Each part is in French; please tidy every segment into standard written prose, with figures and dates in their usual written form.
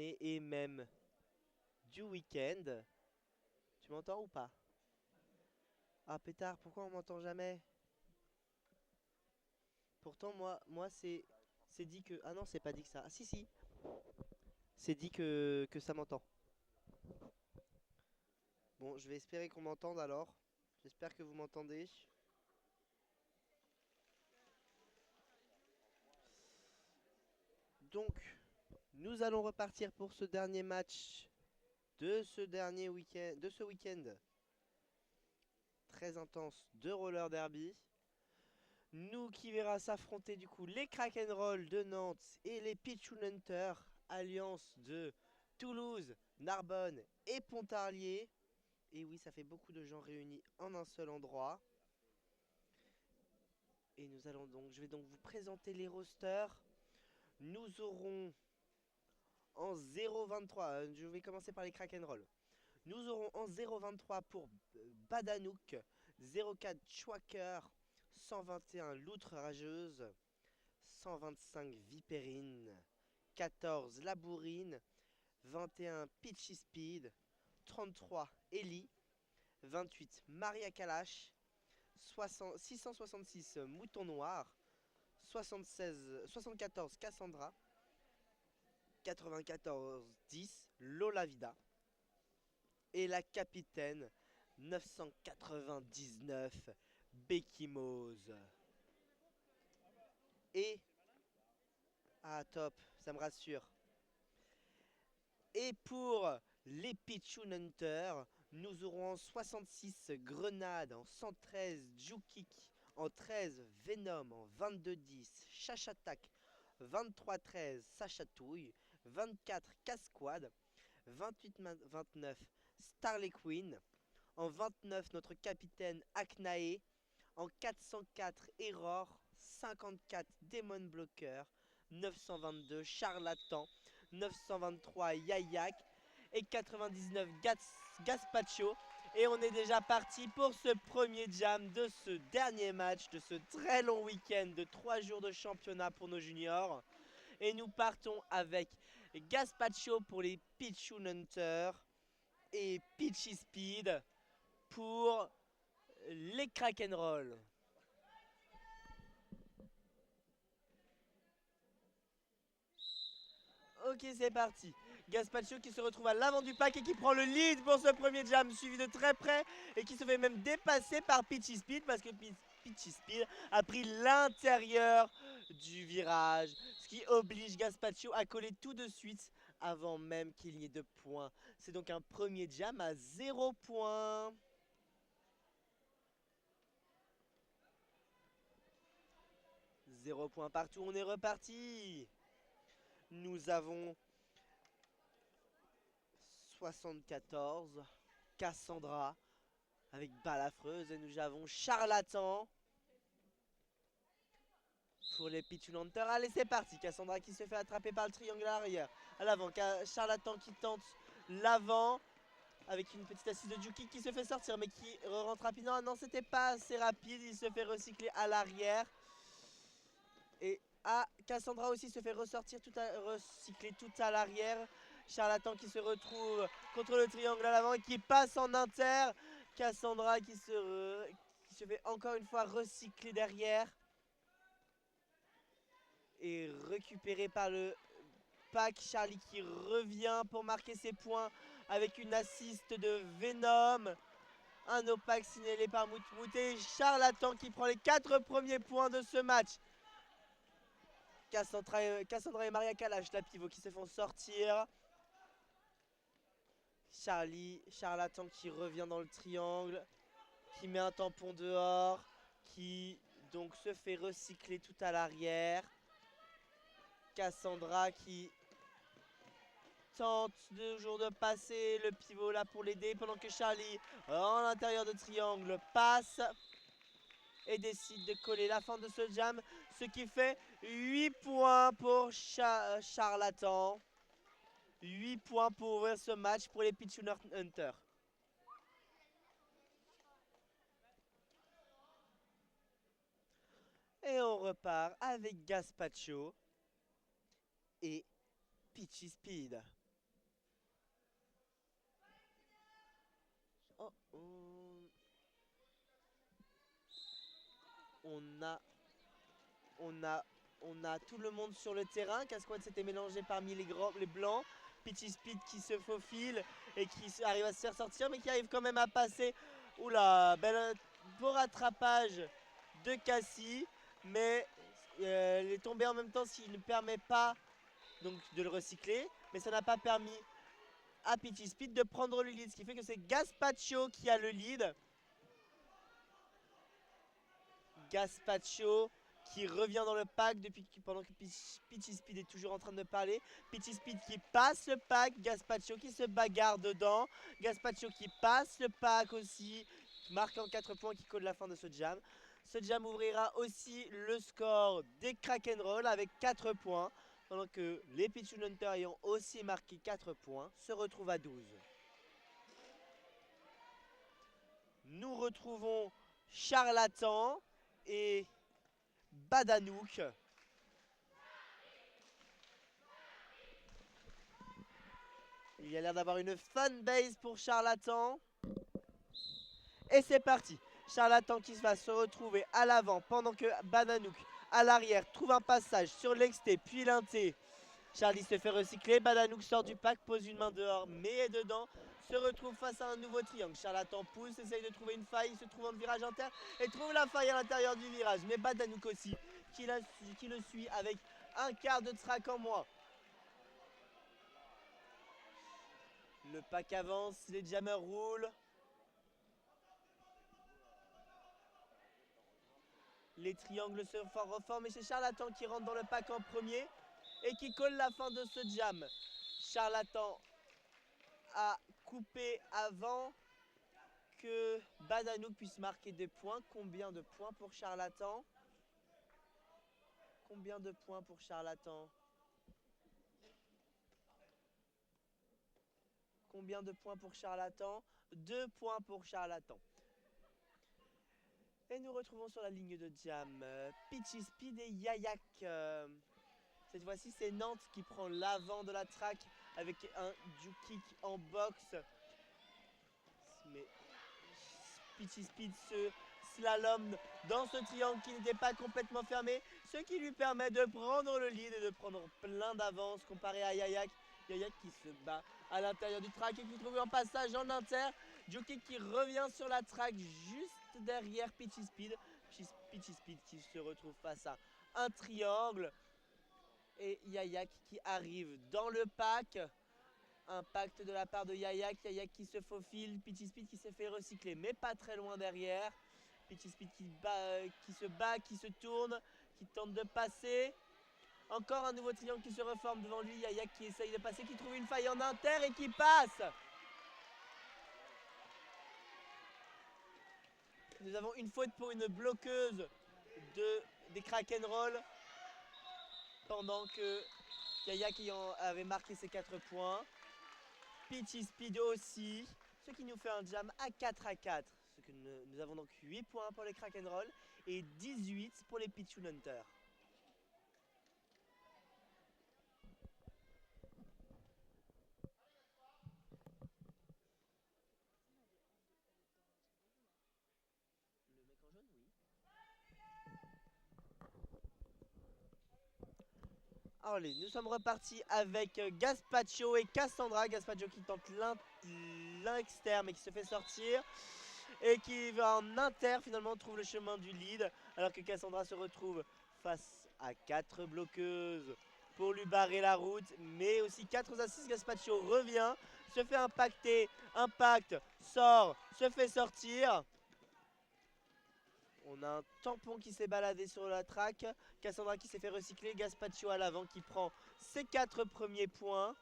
journée et même du week-end. Tu m'entends ou pas? Ah pétard, pourquoi on m'entend jamais? Pourtant moi c'est dit que... Ah non, c'est pas dit que ça. Ah si si, c'est dit que ça m'entend. Bon, je vais espérer qu'on m'entende alors. J'espère que vous m'entendez. Donc, nous allons repartir pour ce dernier match de ce dernier week-end, de ce week-end très intense de roller derby. Nous qui verra s'affronter du coup les Krakenroll de Nantes et les Pichoun Hunters, alliance de Toulouse, Narbonne et Pontarlier. Et oui, ça fait beaucoup de gens réunis en un seul endroit. Et nous allons donc, je vais donc vous présenter les rosters. Nous aurons en 0,23, je vais commencer par les Krakenroll. Nous aurons en 0,23 pour Badanouk, 0,4 Chwaker, 121 Loutre Rageuse, 125 Vipérine, 14 Labourine, 21 Pitchy Speed, 33 Ellie, 28 Maria Kalash, 666 Mouton Noir, 74 Cassandra, 94 10 Lola Vida et la capitaine 999 Becky Mose. Et ah top, ça me rassure. Et pour les Pichoun Hunters, nous aurons en 66 Grenade, en 113 Jukik, en 13 Venom, en 22-10 Chachatak, 23-13 Sachatouille, 24 Casquad, 28-29 Starley Queen, en 29 notre capitaine Aknae, en 404 Error, 54 Demon Blocker, 922 Charlatan, 923 Yayak et 99 Gaspacho. Et on est déjà parti pour ce premier jam de ce dernier match de ce très long week-end de 3 jours de championnat pour nos juniors. Et nous partons avec Gaspacho pour les Pichoun Hunters et Pitchy Speed pour les Krakenroll. Ok, c'est parti. Gaspacho qui se retrouve à l'avant du pack et qui prend le lead pour ce premier jam, suivi de très près et qui se fait même dépasser par Pitchy Speed parce que Pitchy Speed a pris l'intérieur du virage, ce qui oblige Gaspacho à coller tout de suite avant même qu'il n'y ait de points. C'est donc un premier jam à 0 points. Zéro point partout, on est reparti. Nous avons 74 Cassandra avec Balafreuse et nous avons Charlatan pour les Pichoun Hunters. Allez, c'est parti. Cassandra qui se fait attraper par le triangle arrière. À l'avant, Charlatan qui tente l'avant avec une petite assise de Juki qui se fait sortir mais qui rentre rapidement. Ah non, c'était pas assez rapide. Il se fait recycler à l'arrière. Et Cassandra aussi se fait recycler tout à l'arrière. Charlatan qui se retrouve contre le triangle à l'avant et qui passe en inter. Cassandra qui se fait encore une fois recycler derrière. Et récupéré par le pack. Charlie qui revient pour marquer ses points avec une assist de Venom. Un opaque signalé par Moutmout et Charlatan qui prend les 4 premiers points de ce match. Cassandra et Maria Kalash, la pivot, qui se font sortir. Charlatan qui revient dans le triangle, qui met un tampon dehors, qui donc se fait recycler tout à l'arrière. Cassandra qui tente toujours de passer le pivot là pour l'aider pendant que Charlie, en l'intérieur de triangle, passe et décide de coller la fin de ce jam, ce qui fait 8 points pour Charlatan. 8 points pour ouvrir ce match pour les Pichoun Hunters. Et on repart avec Gaspacho et Pitchy Speed. oh, oh. On a, on a, on a tout le monde sur le terrain. Casquad s'était mélangé parmi les blancs. Peachy Speed qui se faufile et qui arrive à se faire sortir, mais qui arrive quand même à passer. Oula, beau rattrapage de Cassie, mais il est tombé en même temps, ce qui ne permet pas donc de le recycler, mais ça n'a pas permis à Peachy Speed de prendre le lead, ce qui fait que c'est Gaspacho qui a le lead. Gaspacho qui revient dans le pack pendant que Peachy Speed est toujours en train de parler. Peachy Speed qui passe le pack, Gaspacho qui se bagarre dedans. Gaspacho qui passe le pack aussi, marquant 4 points, qui colle la fin de ce jam. Ce jam ouvrira aussi le score des Crack'n'Roll avec 4 points, pendant que les Pichun Hunter ayant aussi marqué 4 points se retrouvent à 12. Nous retrouvons Charlatan et Badanouk. Il y a l'air d'avoir une fanbase pour Charlatan. Et c'est parti. Charlatan qui va se retrouver à l'avant pendant que Badanouk à l'arrière trouve un passage sur l'exté puis l'inté. Charlie se fait recycler, Badanouk sort du pack, pose une main dehors mais est dedans. Se retrouve face à un nouveau triangle. Charlatan pousse, essaye de trouver une faille, se trouve en virage inter et trouve la faille à l'intérieur du virage. Mais Badanouk aussi qui le suit avec un quart de track en moins. Le pack avance, les jammers roulent. Les triangles se reforment et c'est Charlatan qui rentre dans le pack en premier et qui colle la fin de ce jam. Charlatan a coupé avant que Badanouk puisse marquer des points. Combien de points pour Charlatan? Combien de points pour Charlatan? Combien de points pour Charlatan? 2 points pour Charlatan. Et nous retrouvons sur la ligne de jam Peachy Speed et Yayak. Cette fois-ci, c'est Nantes qui prend l'avant de la track avec un Jukick en box. Mais Peachy Speed se slalom dans ce triangle qui n'était pas complètement fermé, ce qui lui permet de prendre le lead et de prendre plein d'avance comparé à Yayak. Yayak qui se bat à l'intérieur du track et qui trouve un passage en inter. Jukick qui revient sur la track juste derrière Peachy Speed. Peachy Speed qui se retrouve face à un triangle. Et Yayak qui arrive dans le pack. Impact de la part de Yayak. Yayak qui se faufile. Peachy Speed qui s'est fait recycler, mais pas très loin derrière. Peachy Speed qui se bat, qui se tourne, qui tente de passer. Encore un nouveau triangle qui se reforme devant lui. Yayak qui essaye de passer, qui trouve une faille en inter et qui passe. Nous avons une faute pour une bloqueuse des Crack'n'Roll, pendant que Yayak avait marqué ses 4 points. Peachy Speed aussi, ce qui nous fait un jam à 4-4. Nous avons donc 8 points pour les Crack'n'Roll et 18 pour les Pichun Hunter. Allez, nous sommes repartis avec Gaspacho et Cassandra. Gaspacho qui tente l'externe mais qui se fait sortir. Et qui va en inter, finalement trouve le chemin du lead. Alors que Cassandra se retrouve face à 4 bloqueuses pour lui barrer la route. Mais aussi 4 assists. Gaspacho revient, se fait impacter, impacte, sort, se fait sortir. On a un tampon qui s'est baladé sur la track. Cassandra qui s'est fait recycler. Gaspacho à l'avant qui prend ses 4 premiers points.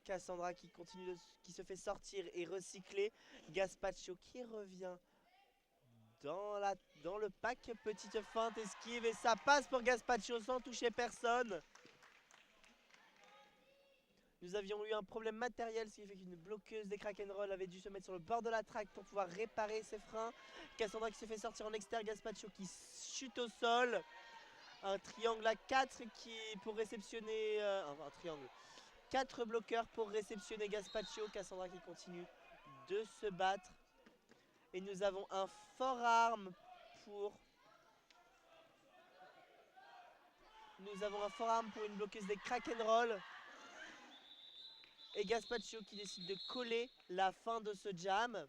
Cassandra qui continue qui se fait sortir et recycler. Gaspacho qui revient dans le pack. Petite feinte, esquive et ça passe pour Gaspacho sans toucher personne. Nous avions eu un problème matériel, ce qui fait qu'une bloqueuse des Crack'n'Roll avait dû se mettre sur le bord de la track pour pouvoir réparer ses freins. Cassandra qui se fait sortir en extérieur, Gaspacho qui chute au sol. Un triangle à 4 pour réceptionner... un triangle. 4 bloqueurs pour réceptionner Gaspacho. Cassandra qui continue de se battre. Et nous avons un forearm pour... Nous avons un forearm pour une bloqueuse des Krakenroll. Et Gaspacho qui décide de coller la fin de ce jam.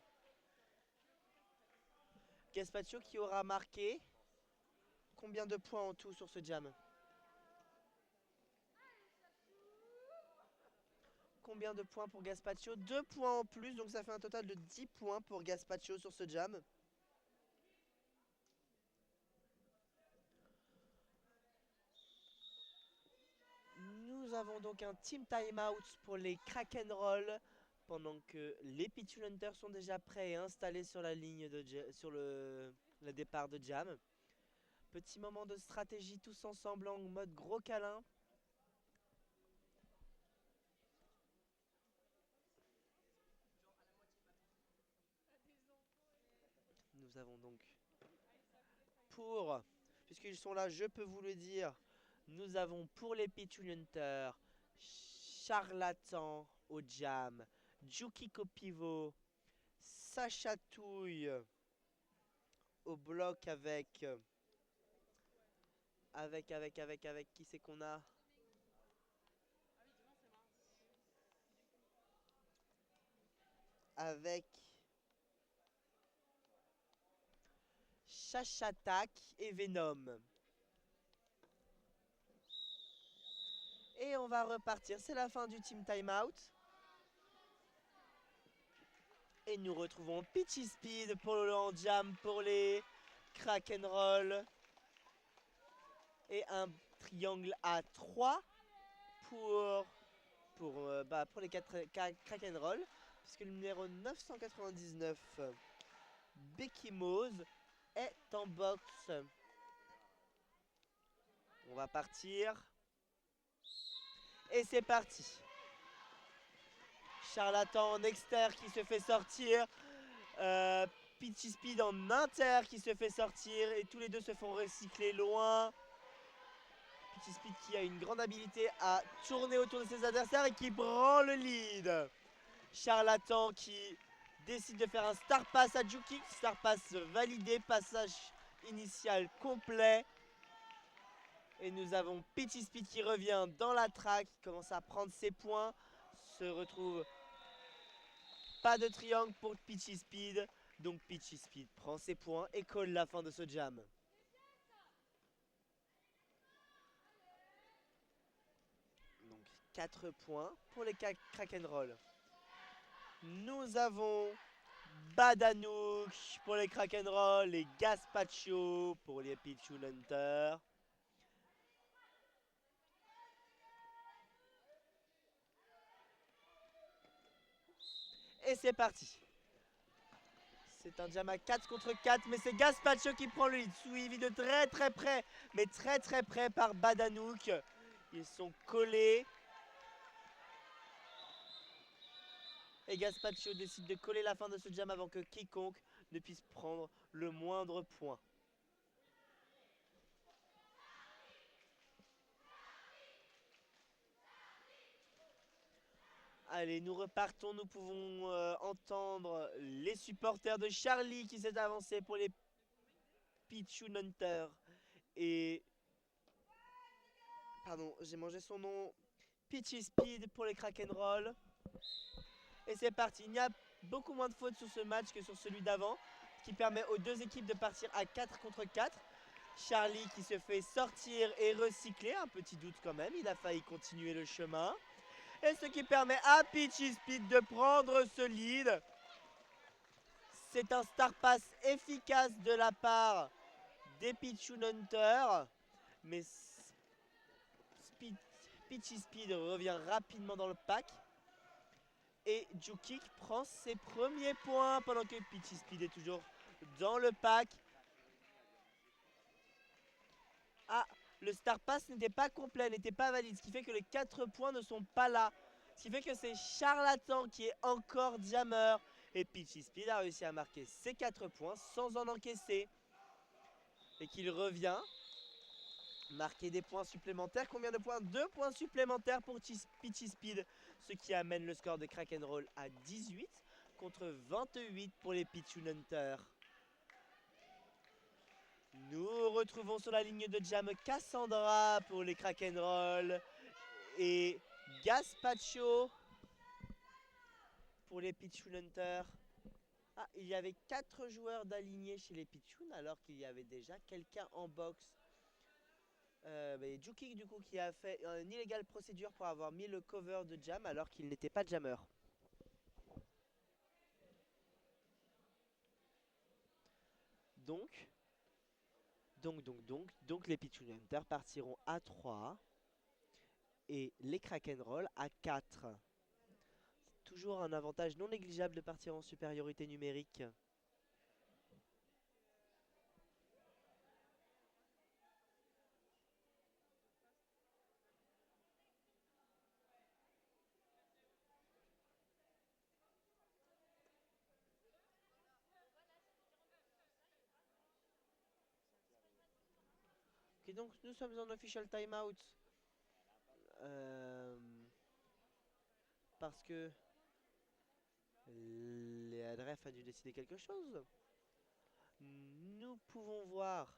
Gaspacho qui aura marqué combien de points en tout sur ce jam? Combien de points pour Gaspacho? 2 points en plus, donc ça fait un total de 10 points pour Gaspacho sur ce jam. Nous avons donc un team timeout pour les Krakenroll pendant que les Pichu Hunters sont déjà prêts et installés sur la ligne de sur le départ de jam. Petit moment de stratégie tous ensemble en mode gros câlin. Nous avons donc puisqu'ils sont là, je peux vous le dire, nous avons pour les Pichu Hunters Charlatan au jam, Jukiko pivot, Sacha Touille au bloc avec qui c'est qu'on a? Avec Chachatak et Venom. Et on va repartir, c'est la fin du team timeout. Et nous retrouvons Peachy Speed pour le long jam pour les Krakenroll. Et un triangle à 3 pour les 4 Krakenroll. Puisque le numéro 999, Becky Mose, est en boxe. On va partir. Et c'est parti. Charlatan en exter qui se fait sortir. Peachy Speed en inter qui se fait sortir. Et tous les deux se font recycler loin. Peachy Speed qui a une grande habilité à tourner autour de ses adversaires et qui prend le lead. Charlatan qui décide de faire un star pass à Juki. Star pass validé. Passage initial complet. Et nous avons Peachy Speed qui revient dans la track, qui commence à prendre ses points, se retrouve pas de triangle pour Peachy Speed, donc Peachy Speed prend ses points et colle la fin de ce jam. Donc 4 points pour les Krakenroll. Nous avons Badanouk pour les Krakenroll et Gaspacho pour les Pichu Hunters. Et c'est parti. C'est un jam à 4 contre 4, mais c'est Gaspacho qui prend le lead, suivi de très près, mais très près par Badanouk. Ils sont collés. Et Gaspacho décide de coller la fin de ce jam avant que quiconque ne puisse prendre le moindre point. Allez, nous repartons, nous pouvons entendre les supporters de Charlie qui s'est avancé pour les Pichu Hunters. Et... Pardon, j'ai mangé son nom. Peachy Speed pour les Krakenroll. Et c'est parti, il y a beaucoup moins de fautes sur ce match que sur celui d'avant, ce qui permet aux deux équipes de partir à 4 contre 4. Charlie qui se fait sortir et recycler, un petit doute quand même, il a failli continuer le chemin. Et ce qui permet à Peachy Speed de prendre ce lead. C'est un star pass efficace de la part des Pichu Hunters. Mais Peachy Speed revient rapidement dans le pack. Et Jukik prend ses premiers points pendant que Peachy Speed est toujours dans le pack. Ah, le Star Pass n'était pas complet, n'était pas valide, ce qui fait que les 4 points ne sont pas là. Ce qui fait que c'est Charlatan qui est encore jammer. Et Peachy Speed a réussi à marquer ses 4 points sans en encaisser. Et qu'il revient marquer des points supplémentaires. Combien de points? 2 points supplémentaires pour Peachy Speed. Ce qui amène le score de Krakenroll à 18. contre 28 pour les Pichun Hunters. Nous retrouvons sur la ligne de jam Cassandra pour les Crack'n'Roll et Gaspacho pour les Pichun Hunters. Ah, il y avait 4 joueurs d'alignés chez les Pichun alors qu'il y avait déjà quelqu'un en box. Juki du coup qui a fait une illégale procédure pour avoir mis le cover de jam alors qu'il n'était pas jammer. Donc les Pichun Hunters partiront à 3 et les Crack'n'Roll à 4. Toujours un avantage non négligeable de partir en supériorité numérique. Ok, donc nous sommes en official timeout. Parce que l'ADREF a dû décider quelque chose. Nous pouvons voir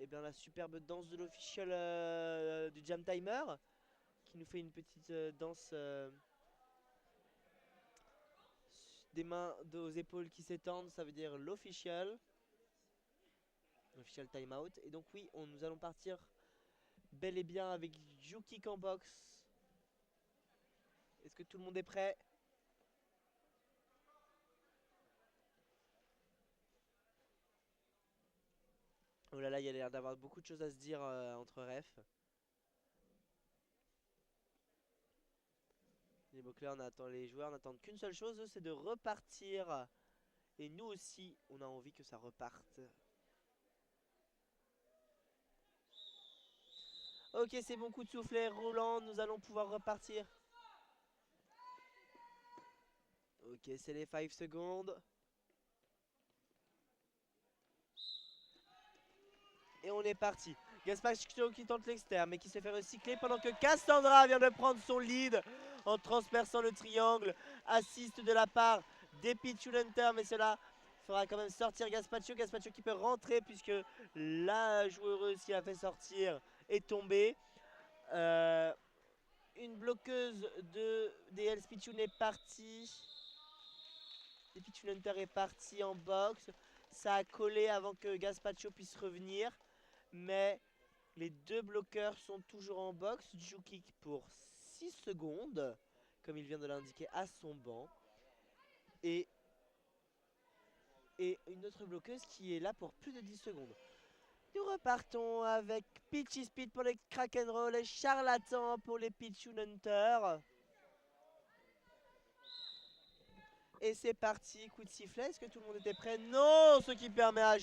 la superbe danse de l'official du Jam Timer qui nous fait une petite danse des mains aux épaules qui s'étendent, ça veut dire l'official timeout. Et donc oui, nous allons partir bel et bien avec Juki en box. Est-ce que tout le monde est prêt? Oh là là, il y a l'air d'avoir beaucoup de choses à se dire entre refs. Les mots-clés, les joueurs n'attendent qu'une seule chose, c'est de repartir. Et nous aussi, on a envie que ça reparte. Ok, c'est bon, coup de soufflet roulant, nous allons pouvoir repartir. Ok, c'est les 5 secondes. Et on est parti. Gaspacho qui tente l'externe, mais qui se fait recycler pendant que Cassandra vient de prendre son lead en transperçant le triangle. Assiste de la part des Pichun Hunters, mais cela fera quand même sortir Gaspacho. Gaspacho qui peut rentrer puisque la joueuse qui a fait sortir est tombée. Une bloqueuse des Hells Pichun est partie. Les Pichun Hunters est parti en box. Ça a collé avant que Gaspacho puisse revenir. Mais les deux bloqueurs sont toujours en box. Juki pour 6 secondes, comme il vient de l'indiquer à son banc. Et une autre bloqueuse qui est là pour plus de 10 secondes. Nous repartons avec Peachy Speed pour les Crack'n'Roll et Charlatan pour les Pichun Hunters. Et c'est parti, coup de sifflet, est-ce que tout le monde était prêt? Non, ce qui permet à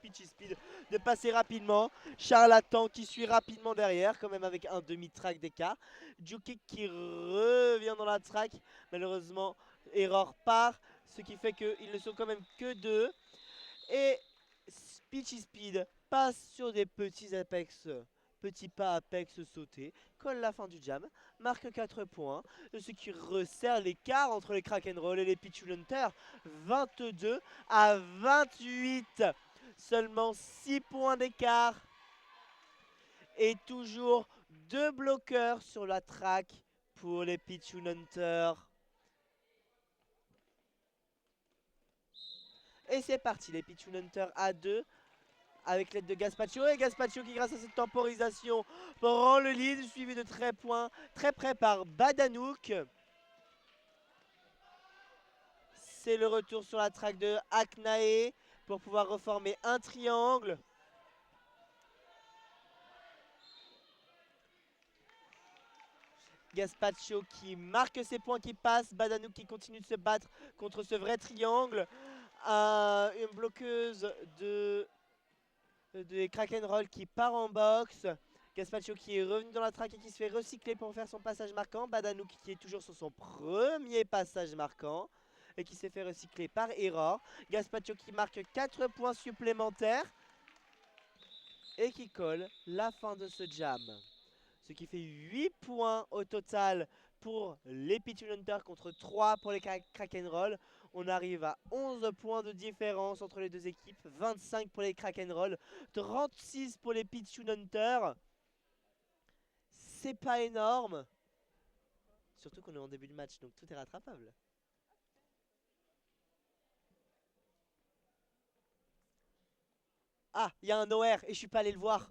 Peachy Speed de passer rapidement. Charlatan qui suit rapidement derrière, quand même avec un demi-track d'écart. Juki qui revient dans la track, malheureusement, erreur part, ce qui fait qu'ils ne sont quand même que 2. Et Peachy Speed passe sur des petits pas apex sautés, colle la fin du jam, marque 4 points, ce qui resserre l'écart entre les Crack'n'Roll et les Pichun Hunters. 22 à 28, seulement 6 points d'écart. Et toujours 2 bloqueurs sur la track pour les Pichun Hunters. Et c'est parti, les Pichun Hunters à 2. Avec l'aide de Gaspacho, et Gaspacho qui grâce à cette temporisation prend le lead, suivi de très près par Badanouk. C'est le retour sur la track de Aknae pour pouvoir reformer un triangle. Gaspacho qui marque ses points qui passent, Badanouk qui continue de se battre contre ce vrai triangle. Une bloqueuse de Crack'n'Roll qui part en box. Gaspacho qui est revenu dans la track et qui se fait recycler pour faire son passage marquant. Badanouk qui est toujours sur son premier passage marquant et qui s'est fait recycler par erreur. Gaspacho qui marque 4 points supplémentaires et qui colle la fin de ce jam. Ce qui fait 8 points au total pour les Pigeon Hunter contre 3 pour les Crack'n'Roll. On arrive à 11 points de différence entre les deux équipes. 25 pour les Crack'n'Roll, 36 pour les Pigeon Hunter. C'est pas énorme. Surtout qu'on est en début de match, donc tout est rattrapable. Ah, il y a un OR et je suis pas allé le voir.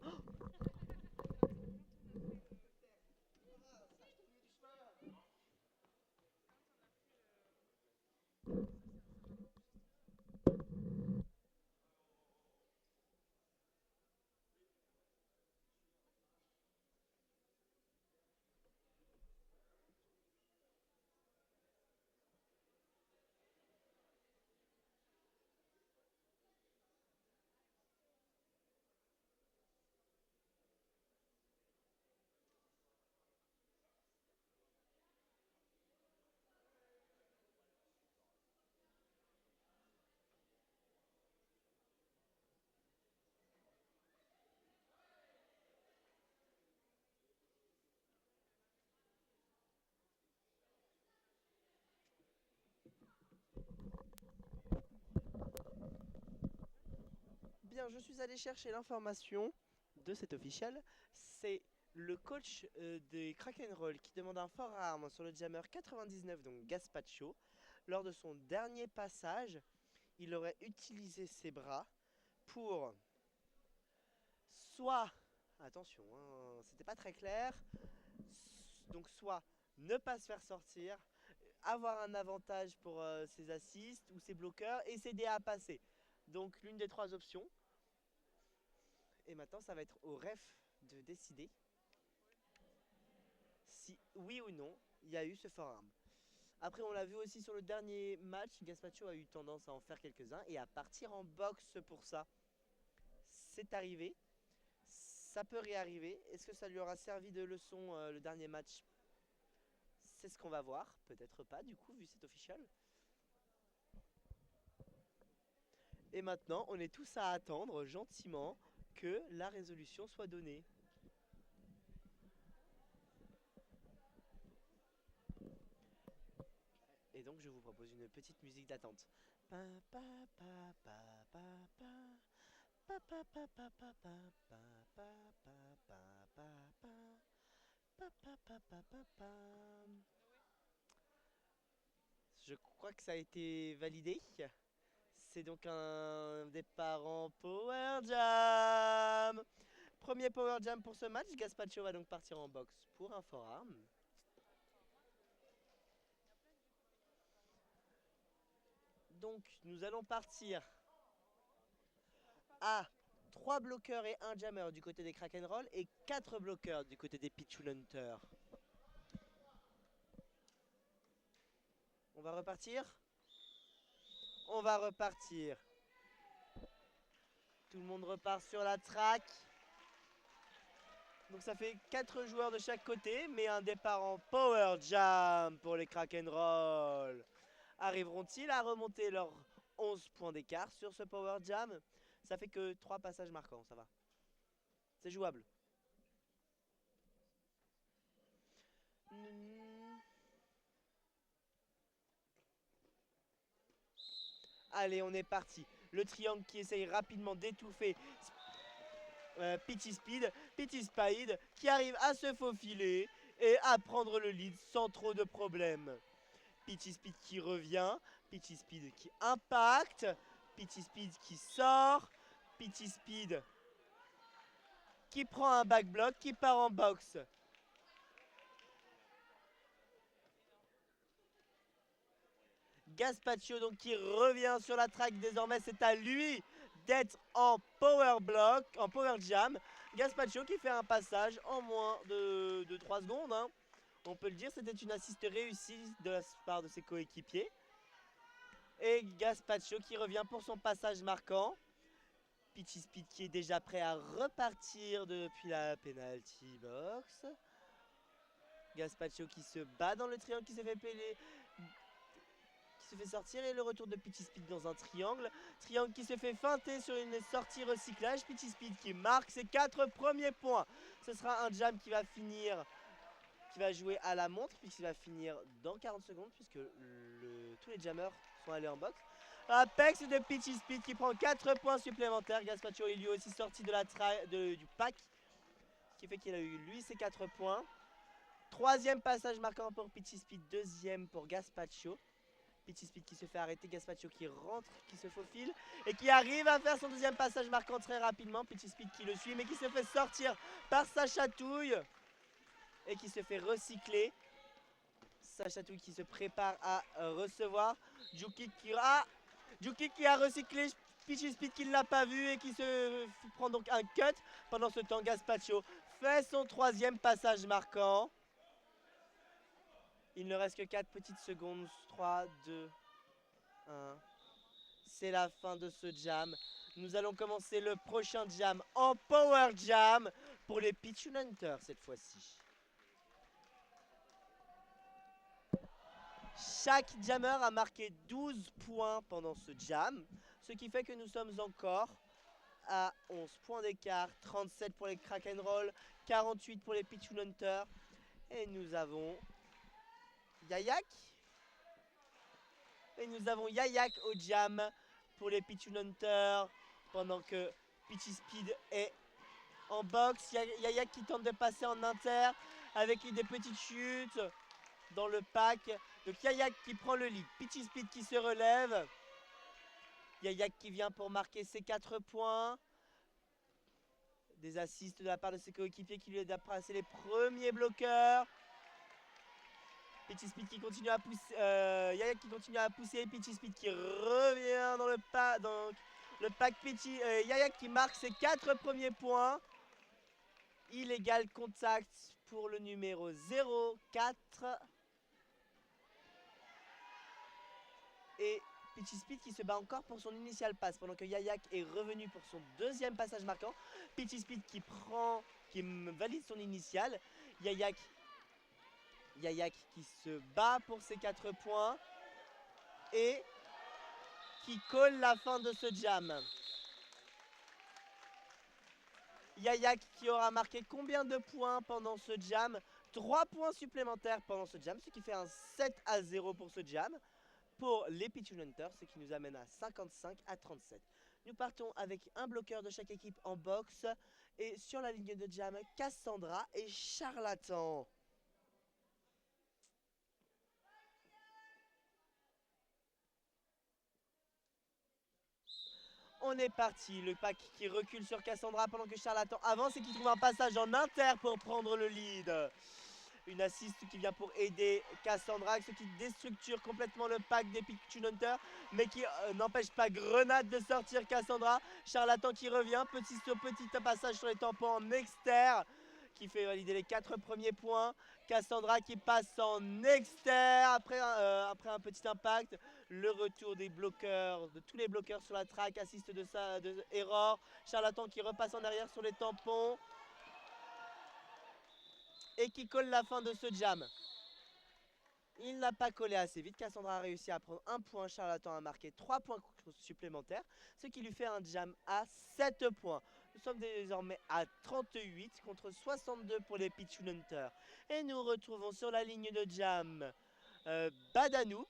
Bien, je suis allé chercher l'information de cet officiel. C'est le coach des Crack'n'Roll qui demande un forearm sur le jammer 99, donc Gaspacho. Lors de son dernier passage, il aurait utilisé ses bras pour soit, attention, hein, c'était pas très clair, donc soit ne pas se faire sortir, avoir un avantage pour ses assists ou ses bloqueurs et s'aider à passer. Donc l'une des trois options. Et maintenant, ça va être au ref de décider si oui ou non il y a eu ce forearm. Après, on l'a vu aussi sur le dernier match, Gaspacho a eu tendance à en faire quelques-uns et à partir en boxe pour ça. C'est arrivé, ça peut réarriver. Est-ce que ça lui aura servi de leçon le dernier match? C'est ce qu'on va voir, peut-être pas du coup, vu cet official. Et maintenant, on est tous à attendre gentiment que la résolution soit donnée. Et donc je vous propose une petite musique d'attente. Je crois que ça a été validé. C'est donc un départ en Power Jam. Premier Power Jam pour ce match. Gaspacho va donc partir en boxe pour un forearm. Donc nous allons partir à 3 bloqueurs et 1 jammer du côté des Crack'n'Roll et 4 bloqueurs du côté des Pigeon Hunter. On va repartir. On va repartir. Tout le monde repart sur la track. Donc ça fait 4 joueurs de chaque côté, mais un départ en Power Jam pour les Crack'n'Roll. Arriveront-ils à remonter leurs 11 points d'écart sur ce Power Jam? Ça fait que 3 passages marquants, ça va. C'est jouable. Allez, on est parti. Le triangle qui essaye rapidement d'étouffer Pitty Speed qui arrive à se faufiler et à prendre le lead sans trop de problèmes. Pitty Speed qui revient, Pitty Speed qui impacte, Pitty Speed qui sort, Pitty Speed qui prend un backblock, qui part en boxe. Gaspacho donc qui revient sur la track, désormais c'est à lui d'être en power block, en power jam. Gaspacho qui fait un passage en moins de 3 secondes. Hein. On peut le dire, c'était une assiste réussie de la part de ses coéquipiers. Et Gaspacho qui revient pour son passage marquant. Pitty Speed qui est déjà prêt à repartir depuis la penalty box. Gaspacho qui se bat dans le triangle, qui s'est fait péler, qui se fait sortir, et le retour de Pitty Speed dans un triangle. Triangle qui se fait feinter sur une sortie recyclage. Pitty Speed qui marque ses 4 premiers points. Ce sera un jam qui va finir, qui va jouer à la montre puisqu'il va finir dans 40 secondes puisque tous les jammers sont allés en boxe. Apex de Peachy Speed qui prend 4 points supplémentaires. Gaspacho est lui aussi sorti du pack, ce qui fait qu'il a eu lui ses 4 points. Troisième passage marquant pour Peachy Speed, deuxième pour Gaspacho. Peachy Speed qui se fait arrêter, Gaspacho qui rentre, qui se faufile et qui arrive à faire son deuxième passage marquant très rapidement. Peachy Speed qui le suit mais qui se fait sortir par sa chatouille et qui se fait recycler. Sa chatouille qui se prépare à recevoir. Juki qui a recyclé Peachy Speed qui ne l'a pas vu et qui se prend donc un cut. Pendant ce temps, Gaspacho fait son troisième passage marquant. Il ne reste que 4 petites secondes. 3, 2, 1. C'est la fin de ce jam. Nous allons commencer le prochain jam en Power Jam pour les Pichun Hunters cette fois-ci. Chaque jammer a marqué 12 points pendant ce jam, ce qui fait que nous sommes encore à 11 points d'écart, 37 pour les Crack'n'Roll, 48 pour les Pichun Hunters. Et nous avons Yayak. Et nous avons Yayak au jam pour les Pichun Hunters, pendant que Peachy Speed est en boxe. Yayak qui tente de passer en inter avec des petites chutes dans le pack. Donc Yayak qui prend le lead, Peachy Speed qui se relève. Yayak qui vient pour marquer ses 4 points. Des assists de la part de ses coéquipiers qui lui aident à passer les premiers bloqueurs. Peachy Speed qui continue à pousser, Yayak qui continue à pousser, Peachy Speed qui revient dans le pack Peachy, Yayak qui marque ses 4 premiers points. Illégal contact pour le numéro 04. Et Peachy Speed qui se bat encore pour son initial pass pendant que Yayak est revenu pour son deuxième passage marquant. Peachy Speed qui valide son initial. Yayak qui se bat pour ses 4 points et qui colle la fin de ce jam. Yayak qui aura marqué combien de points pendant ce jam? 3 points supplémentaires pendant ce jam, ce qui fait un 7-0 pour ce jam. Pour les Pichun Hunters, ce qui nous amène à 55-37. Nous partons avec un bloqueur de chaque équipe en boxe. Et sur la ligne de jam, Cassandra et Charlatan. On est parti, le pack qui recule sur Cassandra pendant que Charlatan avance et qui trouve un passage en inter pour prendre le lead. Une assist qui vient pour aider Cassandra, ce qui déstructure complètement le pack des Pichun Hunters, mais qui n'empêche pas Grenade de sortir Cassandra. Charlatan qui revient, petit passage sur les tampons en exter, qui fait valider les 4 premiers points. Cassandra qui passe en exter après un petit impact. Le retour des bloqueurs, de tous les bloqueurs sur la track, assist de Error. Charlatan qui repasse en arrière sur les tampons. Et qui colle la fin de ce jam. Il n'a pas collé assez vite. Cassandra a réussi à prendre un point. Charlatan a marqué 3 points supplémentaires, ce qui lui fait un jam à 7 points. Nous sommes désormais à 38 contre 62 pour les Pichun Hunters. Et nous retrouvons sur la ligne de jam Badanouk.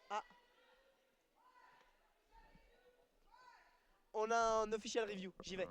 Ah. On a un official review. J'y vais.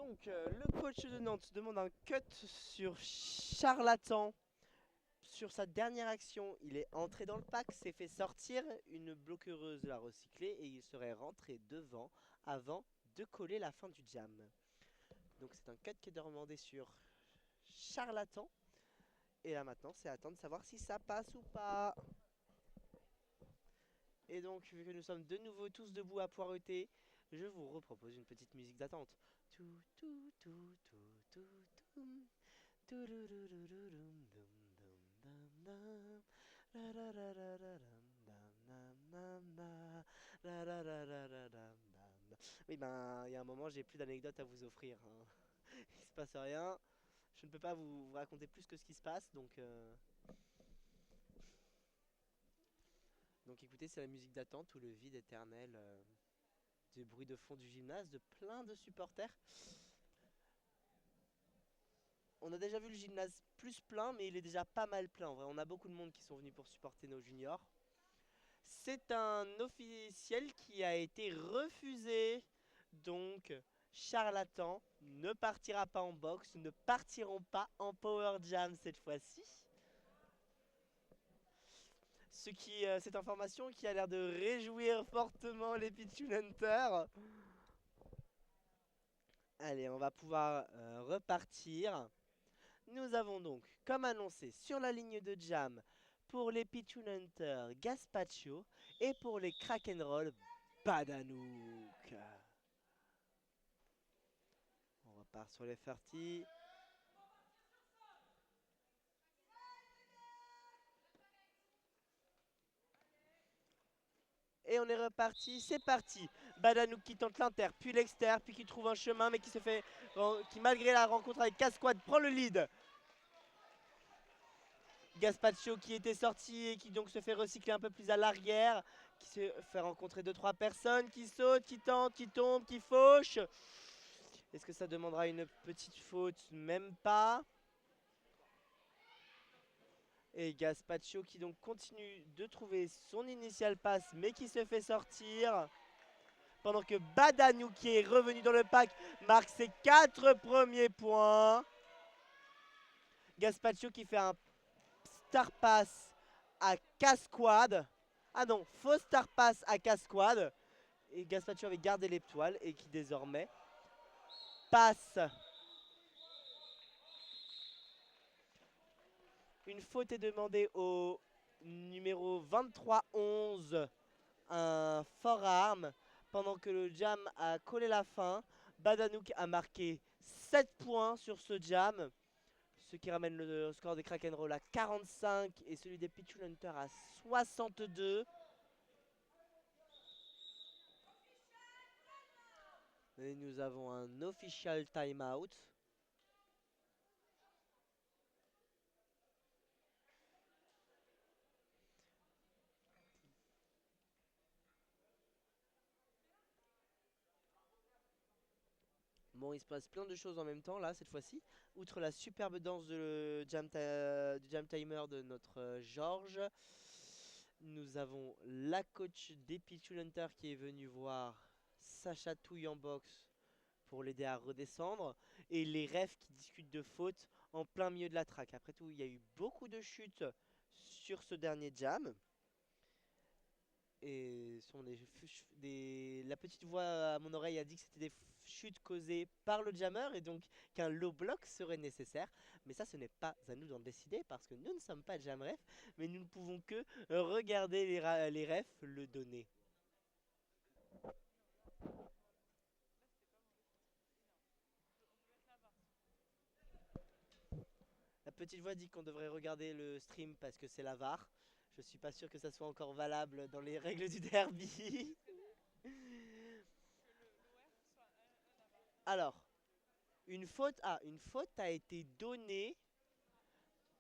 Donc, le coach de Nantes demande un cut sur Charlatan. Sur sa dernière action, il est entré dans le pack, s'est fait sortir, une bloqueuse l'a recyclé et il serait rentré devant avant de coller la fin du jam. Donc c'est un cut qui est demandé sur Charlatan. Et là maintenant, c'est à attendre de savoir si ça passe ou pas. Et donc, vu que nous sommes de nouveau tous debout à poireauter, je vous repropose une petite musique d'attente. Tout, tout, tout, tout, tout, tout. Oui, ben, il y a un moment, j'ai plus d'anecdotes à vous offrir, hein. Il se passe rien. Je ne peux pas vous raconter plus que ce qui se passe, donc écoutez, c'est la musique d'attente ou le vide éternel du bruit de fond du gymnase de plein de supporters. On a déjà vu le gymnase plus plein, mais il est déjà pas mal plein. En vrai, on a beaucoup de monde qui sont venus pour supporter nos juniors. C'est un officiel qui a été refusé. Donc, Charlatan ne partira pas en boxe. Nous ne partirons pas en Power Jam cette fois-ci. Cette information qui a l'air de réjouir fortement les Pigeon Hunters. Allez, on va pouvoir repartir. Nous avons donc, comme annoncé, sur la ligne de jam pour les Pigeon Hunters, Gaspacho et pour les Crack'n'Roll, Badanouk. On repart sur les 30. Et on est reparti, c'est parti. Badanouk qui tente l'inter, puis l'exter, puis qui trouve un chemin, mais qui malgré la rencontre avec Casquad prend le lead. Gaspacho qui était sorti et qui donc se fait recycler un peu plus à l'arrière, qui se fait rencontrer 2-3 personnes, qui sautent, qui tentent, qui tombent, qui fauchent. Est-ce que ça demandera une petite faute? Même pas. Et Gaspacho qui donc continue de trouver son initial pass mais qui se fait sortir. Pendant que Badanouk qui est revenu dans le pack marque ses 4 premiers points. Gaspacho qui fait un star pass à Casquad. Ah non, faux star pass à Casquad. Et Gaspacho avait gardé l'étoile et qui désormais passe. Une faute est demandée au numéro 23-11, un forearm. Pendant que le jam a collé la fin, Badanouk a marqué 7 points sur ce jam. Ce qui ramène le score des Crack'n'Roll à 45 et celui des Pigeon Hunters à 62. Et nous avons un official timeout. Bon, il se passe plein de choses en même temps là cette fois-ci. Outre la superbe danse du jam timer de notre Georges, nous avons la coach des Pigeon Hunters qui est venue voir Sacha Touille en boxe pour l'aider à redescendre. Et les refs qui discutent de fautes en plein milieu de la track. Après tout, il y a eu beaucoup de chutes sur ce dernier jam. Et la petite voix à mon oreille a dit que c'était des chutes causées par le jammer et donc qu'un low block serait nécessaire. Mais ça, ce n'est pas à nous d'en décider parce que nous ne sommes pas jam ref, mais nous ne pouvons que regarder les refs le donner. La petite voix dit qu'on devrait regarder le stream parce que c'est la VAR. Je suis pas sûr que ça soit encore valable dans les règles du derby. Alors, une faute a été donnée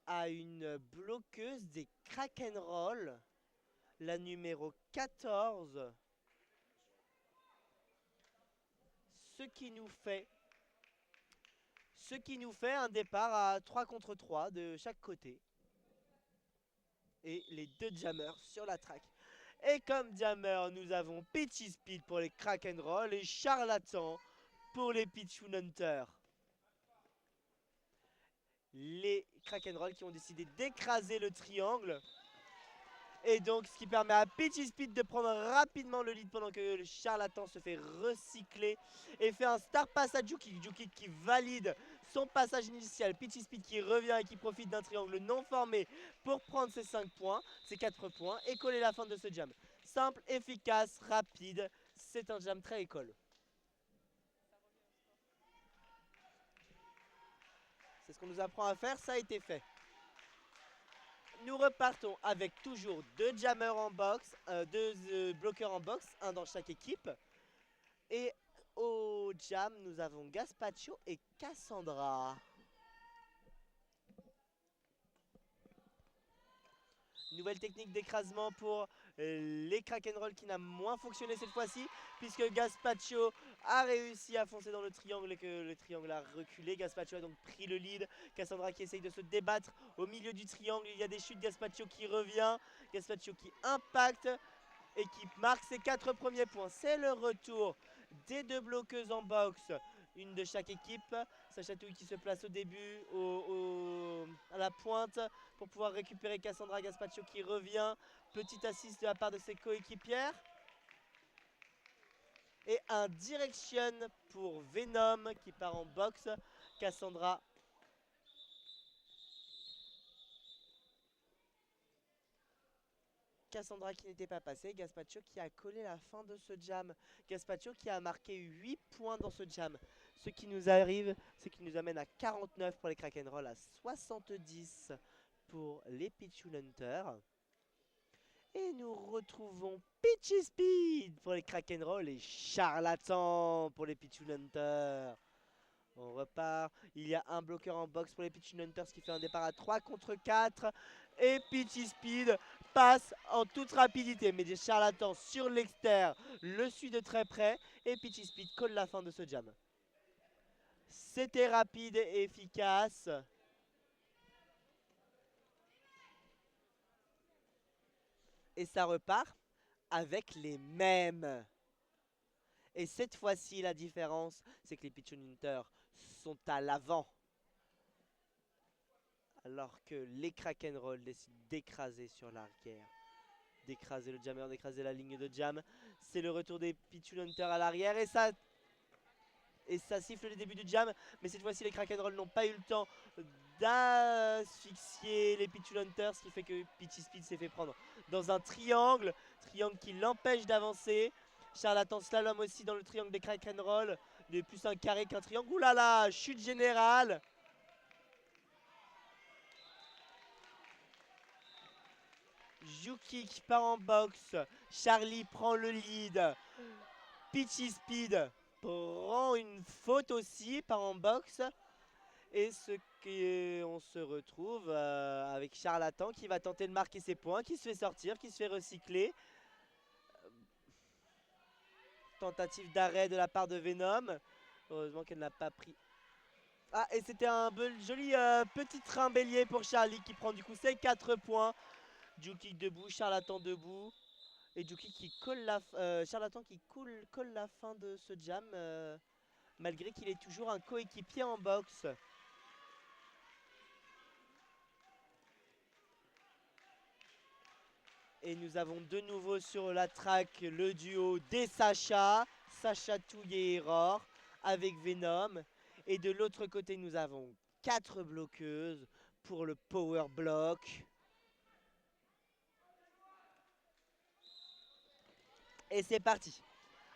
à une bloqueuse des Crack'n'Roll, la numéro 14. Ce qui nous fait un départ à 3 contre 3 de chaque côté. Et les deux jammers sur la track. Et comme jammer, nous avons Peachy Speed pour les Crack'n'Roll et Charlatan pour les Pichun Hunters. Les Krakenroll qui ont décidé d'écraser le triangle. Et donc ce qui permet à Peachy Speed de prendre rapidement le lead pendant que le charlatan se fait recycler et fait un star pass à Jukik. Jukik qui valide son passage initial. Peachy Speed qui revient et qui profite d'un triangle non formé pour prendre ses 5 points, ses 4 points et coller la fin de ce jam. Simple, efficace, rapide, c'est un jam très école. C'est ce qu'on nous apprend à faire, ça a été fait. Nous repartons avec toujours 2 jammers en box, 2 bloqueurs en box, un dans chaque équipe. Et au jam, nous avons Gaspacho et Cassandra. Nouvelle technique d'écrasement pour les Krakenroll qui n'a moins fonctionné cette fois-ci, puisque Gaspacho a réussi à foncer dans le triangle et que le triangle a reculé. Gaspacho a donc pris le lead. Cassandra qui essaye de se débattre au milieu du triangle. Il y a des chutes. Gaspacho qui revient. Gaspacho qui impacte et qui marque ses 4 premiers points. C'est le retour des 2 bloqueuses en box, une de chaque équipe. Sachatouille qui se place au début, à la pointe, pour pouvoir récupérer Cassandra. Gaspacho qui revient. Petit assist de la part de ses coéquipières. Et un direction pour Venom qui part en box. Cassandra. Cassandra qui n'était pas passée, Gaspacho qui a collé la fin de ce jam. Gaspacho qui a marqué 8 points dans ce jam. Ce qui nous arrive, ce qui nous amène à 49 pour les Krakenroll, à 70 pour les Pichun Hunters. Et nous retrouvons Peachy Speed pour les Krakenroll et Charlatan pour les Pichun Hunters. On repart. Il y a un bloqueur en box pour les Pichun Hunters qui fait un départ à 3 contre 4. Et Peachy Speed passe en toute rapidité. Mais des charlatans sur l'extérieur le suit de très près. Et Peachy Speed colle la fin de ce jam. C'était rapide et efficace. Et ça repart avec les mêmes. Et cette fois-ci, la différence, c'est que les Pichun Hunters sont à l'avant. Alors que les Krakenroll décident d'écraser sur l'arrière. D'écraser le jammer, d'écraser la ligne de jam. C'est le retour des Pichun Hunters à l'arrière. Et ça siffle le début du jam. Mais cette fois-ci, les Krakenroll n'ont pas eu le temps d'asphyxier les Pichun Hunters. Ce qui fait que Peachy Speed s'est fait prendre dans un triangle. Triangle qui l'empêche d'avancer. Charlatan slalom aussi dans le triangle des Krakenroll. Il est plus un carré qu'un triangle. Ouh là là, chute générale. Juki qui part en box. Charlie prend le lead. Peachy Speed prend une faute aussi, part en box. Et on se retrouve avec Charlatan qui va tenter de marquer ses points, qui se fait sortir, qui se fait recycler. Tentative d'arrêt de la part de Venom. Heureusement qu'elle n'a pas pris. Ah, et c'était un joli petit train bélier pour Charlie qui prend du coup ses 4 points. Juki debout, Charlatan debout. Et Juki qui colle Charlatan qui colle la fin de ce jam. Malgré qu'il ait toujours un coéquipier en box. Et nous avons de nouveau sur la track le duo des Sacha Touille et Error avec Venom. Et de l'autre côté, nous avons 4 bloqueuses pour le power block. Et c'est parti.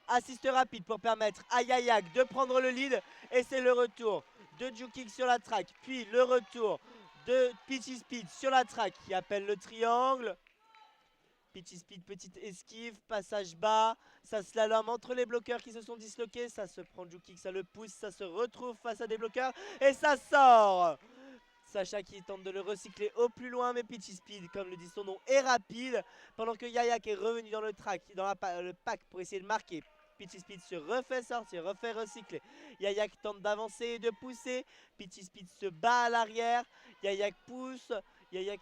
Assist rapide pour permettre à Yayak de prendre le lead. Et c'est le retour de Jukik sur la track. Puis le retour de Peachy Speed sur la track qui appelle le triangle. Peachy Speed, petite esquive, passage bas, ça slalom entre les bloqueurs qui se sont disloqués, ça se prend Jukik, ça le pousse, ça se retrouve face à des bloqueurs et ça sort. Sacha qui tente de le recycler au plus loin, mais Peachy Speed, comme le dit son nom, est rapide. Pendant que Yayak est revenu dans le track, dans le pack pour essayer de marquer. Peachy Speed se refait sortir, refait recycler. Yayak tente d'avancer et de pousser. Peachy Speed se bat à l'arrière. Yayak pousse. Yayak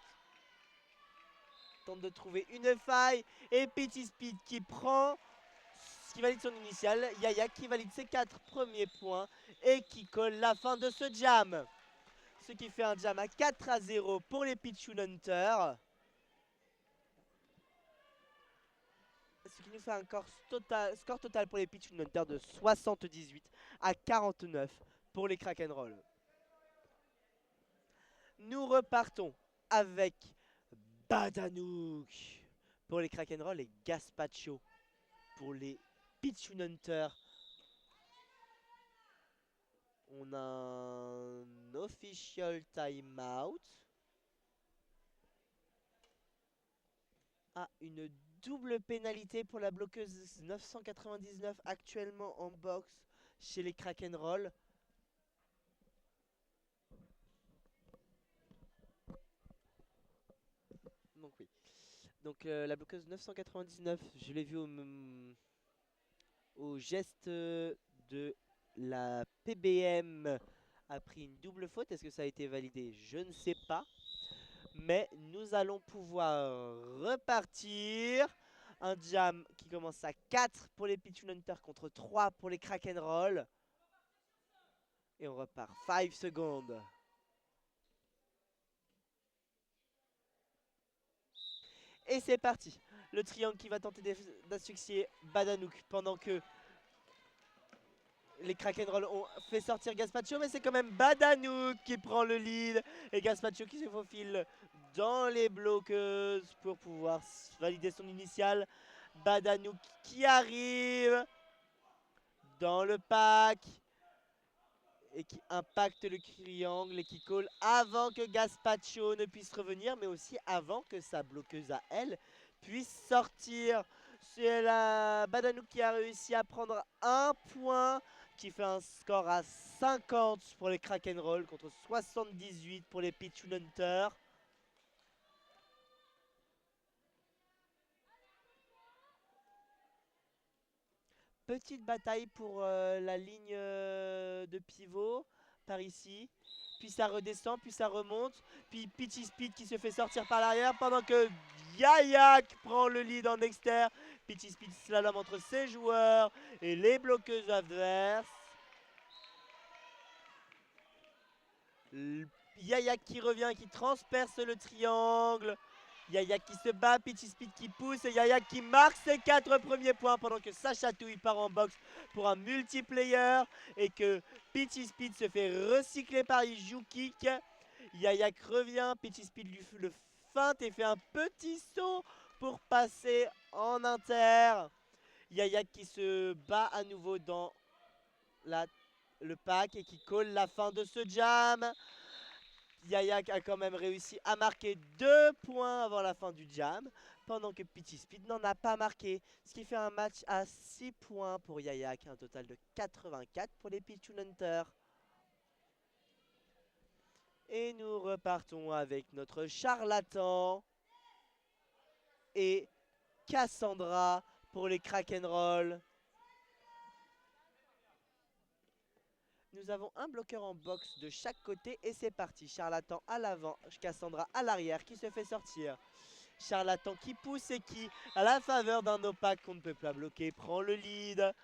tente de trouver une faille. Et Peachy Speed qui prend ce qui valide son initial. Yaya qui valide ses 4 premiers points et qui colle la fin de ce jam. Ce qui fait un jam à 4-0 pour les Pichun Hunters. Ce qui nous fait un score total pour les Pichun Hunters de 78-49 pour les Krakenroll. Nous repartons avec Badanouk pour les Krakenroll et Gaspacho pour les Pichun Hunters. On a un official timeout. Ah, une double pénalité pour la bloqueuse 999 actuellement en box chez les Krakenroll. Donc oui. Donc la bloqueuse 999, je l'ai vu au geste de la PBM, a pris une double faute. Est-ce que ça a été validé? Je ne sais pas. Mais nous allons pouvoir repartir. Un jam qui commence à 4 pour les Pichun Hunters contre 3 pour les Krakenroll. Et on repart 5 secondes. Et c'est parti. Le triangle qui va tenter d'asphyxier Badanouk pendant que les Krakenroll ont fait sortir Gaspacho. Mais c'est quand même Badanouk qui prend le lead. Et Gaspacho qui se faufile dans les bloqueuses pour pouvoir valider son initial. Badanouk qui arrive dans le pack et qui impacte le triangle et qui colle avant que Gaspacho ne puisse revenir, mais aussi avant que sa bloqueuse à elle puisse sortir. C'est la Badanouk qui a réussi à prendre un point, qui fait un score à 50 pour les Krakenroll contre 78 pour les Pichun Hunters. Petite bataille pour la ligne de pivot par ici. Puis ça redescend, puis ça remonte. Puis Peachy Speed qui se fait sortir par l'arrière pendant que Yayak prend le lead en externe. Peachy Speed slalom entre ses joueurs et les bloqueuses adverses. Yayak qui revient, qui transperce le triangle. Yayak qui se bat, Peachy Speed qui pousse et Yayak qui marque ses 4 premiers points pendant que Sacha Touille part en boxe pour un multiplayer et que Peachy Speed se fait recycler par Ijukic. Yayak revient, Peachy Speed lui le feinte et fait un petit saut pour passer en inter. Yayak qui se bat à nouveau dans le pack et qui colle la fin de ce jam. Yayak a quand même réussi à marquer 2 points avant la fin du jam, pendant que Peachy Speed n'en a pas marqué, ce qui fait un match à 6 points pour Yayak, un total de 84 pour les Pichun Hunters. Et nous repartons avec notre charlatan et Cassandra pour les Krakenroll. Nous avons un bloqueur en box de chaque côté et c'est parti. Charlatan à l'avant, Cassandra à l'arrière qui se fait sortir. Charlatan qui pousse et qui, à la faveur d'un opaque qu'on ne peut pas bloquer, prend le lead.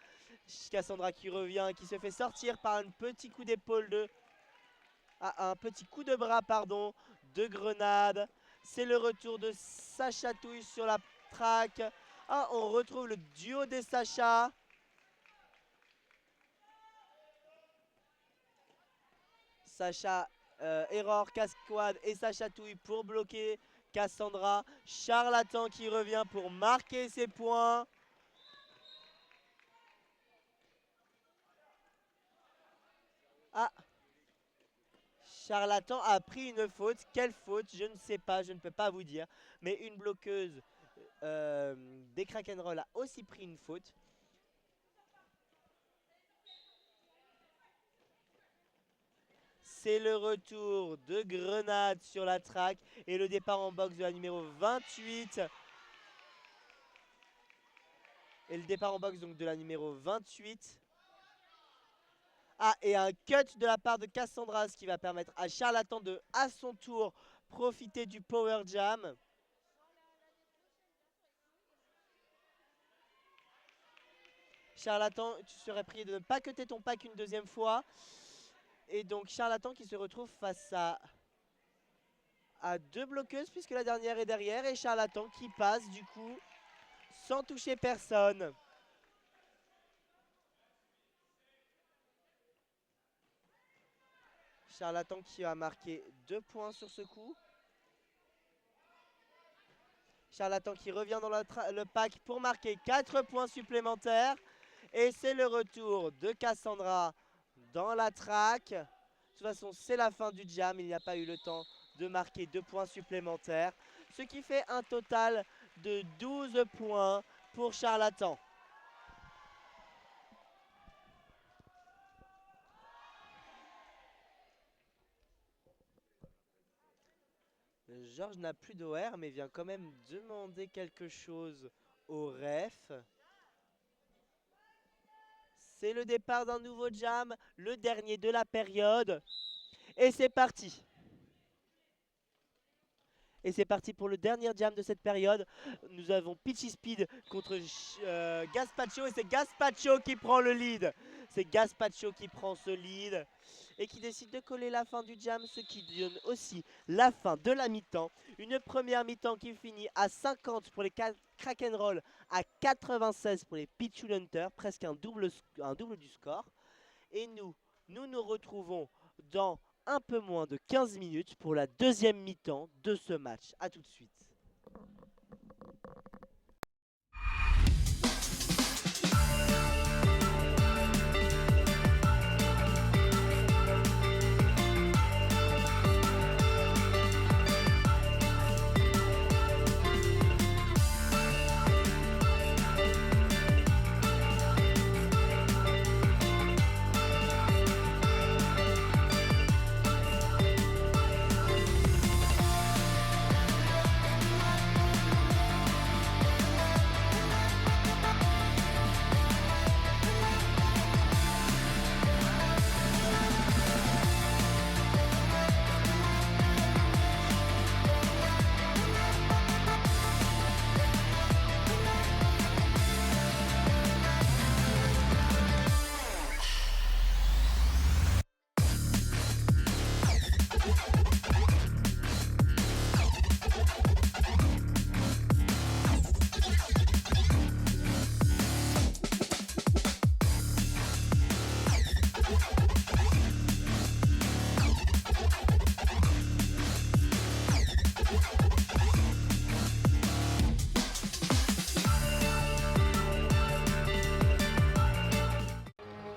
Cassandra qui revient, qui se fait sortir par un petit coup d'épaule un petit coup de bras, pardon, de Grenade. C'est le retour de Sacha Touille sur la track. Ah, on retrouve le duo des Sacha. Sacha, Error, Casquade et Sacha Touille pour bloquer Cassandra. Charlatan qui revient pour marquer ses points. Ah, Charlatan a pris une faute. Quelle faute? Je ne sais pas, je ne peux pas vous dire. Mais une bloqueuse des Krakenroll a aussi pris une faute. C'est le retour de Grenade sur la track et le départ en box de la numéro 28. Et le départ en box donc de la numéro 28. Ah, et un cut de la part de Cassandra, ce qui va permettre à Charlatan de, à son tour, profiter du Power Jam. Charlatan, tu serais prié de ne pas cutter ton pack une deuxième fois. Et donc Charlatan qui se retrouve face à 2 bloqueuses puisque la dernière est derrière. Et Charlatan qui passe du coup sans toucher personne. Charlatan qui a marqué 2 points sur ce coup. Charlatan qui revient dans le pack pour marquer 4 points supplémentaires. Et c'est le retour de Cassandra dans la track. De toute façon, c'est la fin du jam. Il n'y a pas eu le temps de marquer 2 points supplémentaires. Ce qui fait un total de 12 points pour Charlatan. Georges n'a plus d'OR mais vient quand même demander quelque chose au ref. C'est le départ d'un nouveau jam, le dernier de la période. Et c'est parti. Et c'est parti pour le dernier jam de cette période. Nous avons Peachy Speed contre Gaspacho. Et c'est Gaspacho qui prend le lead. C'est Gaspacho qui prend ce lead. Et qui décide de coller la fin du jam. Ce qui donne aussi la fin de la mi-temps. Une première mi-temps qui finit à 50 pour les Crack'n'Roll. À 96 pour les Pichu Hunter. Presque un double du score. Et nous nous retrouvons dans un peu moins de 15 minutes pour la deuxième mi-temps de ce match. A tout de suite.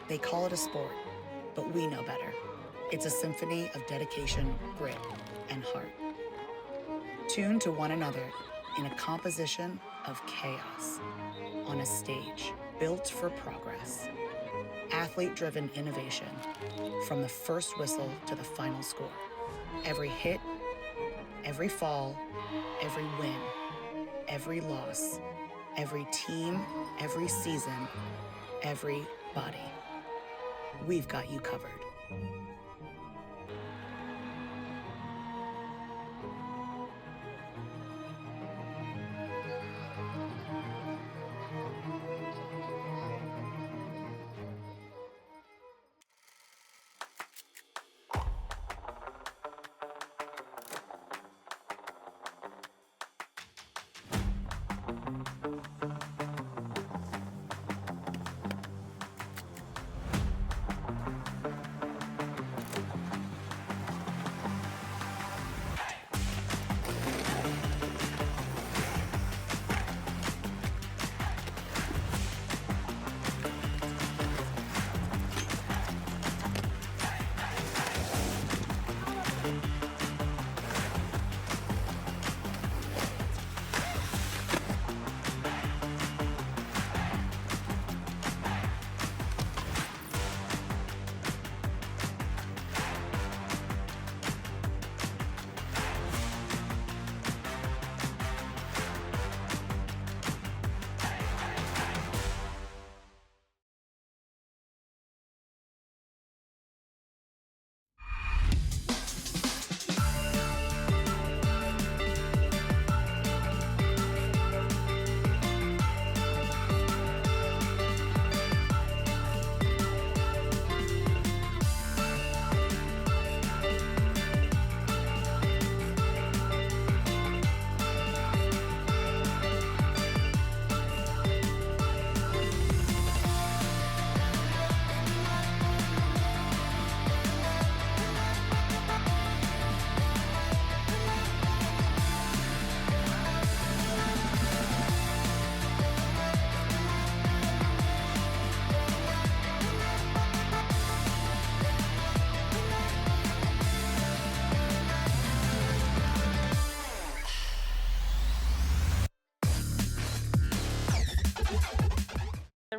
They call it a sport, but we know better. It's a symphony of dedication, grit, and heart. Tuned to one another in a composition of chaos on a stage built for progress. Athlete-driven innovation from the first whistle to the final score. Every hit, every fall, every win, every loss, every team, every season, every body. We've got you covered.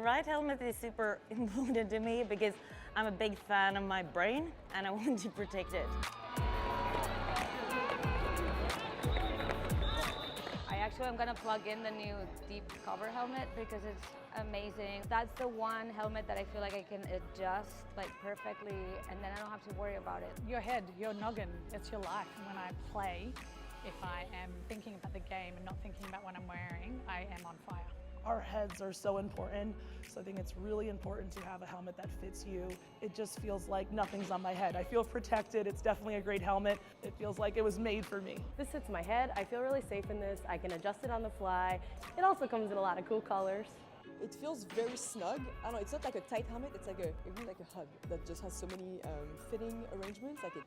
right helmet is super important to me because I'm a big fan of my brain and I want to protect it. I'm gonna plug in the new deep cover helmet because it's amazing. That's the one helmet that I feel like I can adjust like perfectly and then I don't have to worry about it. Your head, your noggin, it's your life. When I play, if I am thinking about the game and not thinking about what I'm wearing, I am on fire. Our heads are so important, so I think it's really important to have a helmet that fits you. It just feels like nothing's on my head. I feel protected. It's definitely a great helmet. It feels like it was made for me. This fits my head. I feel really safe in this. I can adjust it on the fly. It also comes in a lot of cool colors. It feels very snug. I don't know, it's not like a tight helmet, it's like really like a hug that just has so many fitting arrangements, like it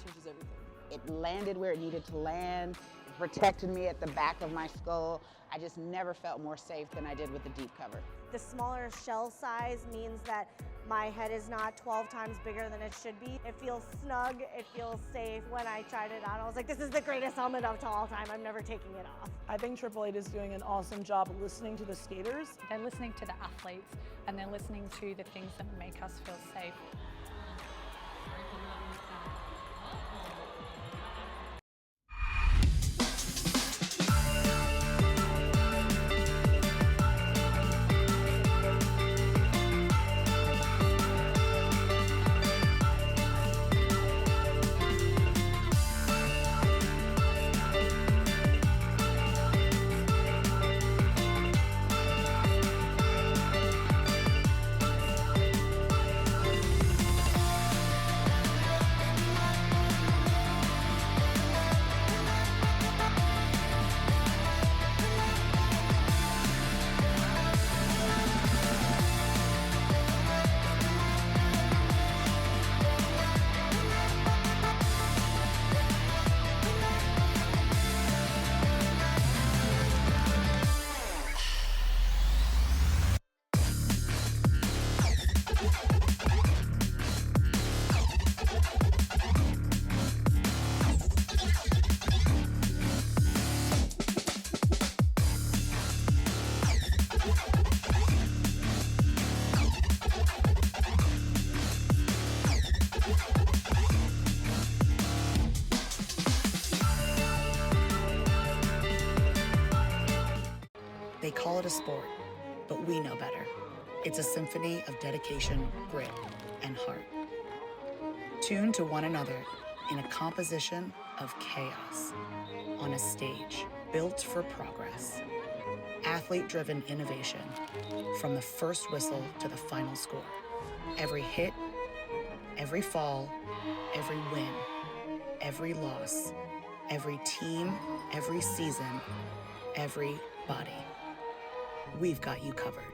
changes everything. It landed where it needed to land, it protected me at the back of my skull. I just never felt more safe than I did with the deep cover. The smaller shell size means that my head is not 12 times bigger than it should be. It feels snug, it feels safe. When I tried it on, I was like, this is the greatest helmet of all time. I'm never taking it off. I think Triple Eight is doing an awesome job of listening to the skaters. They're listening to the athletes and they're listening to the things that make us feel safe. They call it a sport, but we know better. It's a symphony of dedication, grit, and heart. Tuned to one another in a composition of chaos on a stage built for progress. Athlete-driven innovation from the first whistle to the final score. Every hit, every fall, every win, every loss, every team, every season, every body. We've got you covered.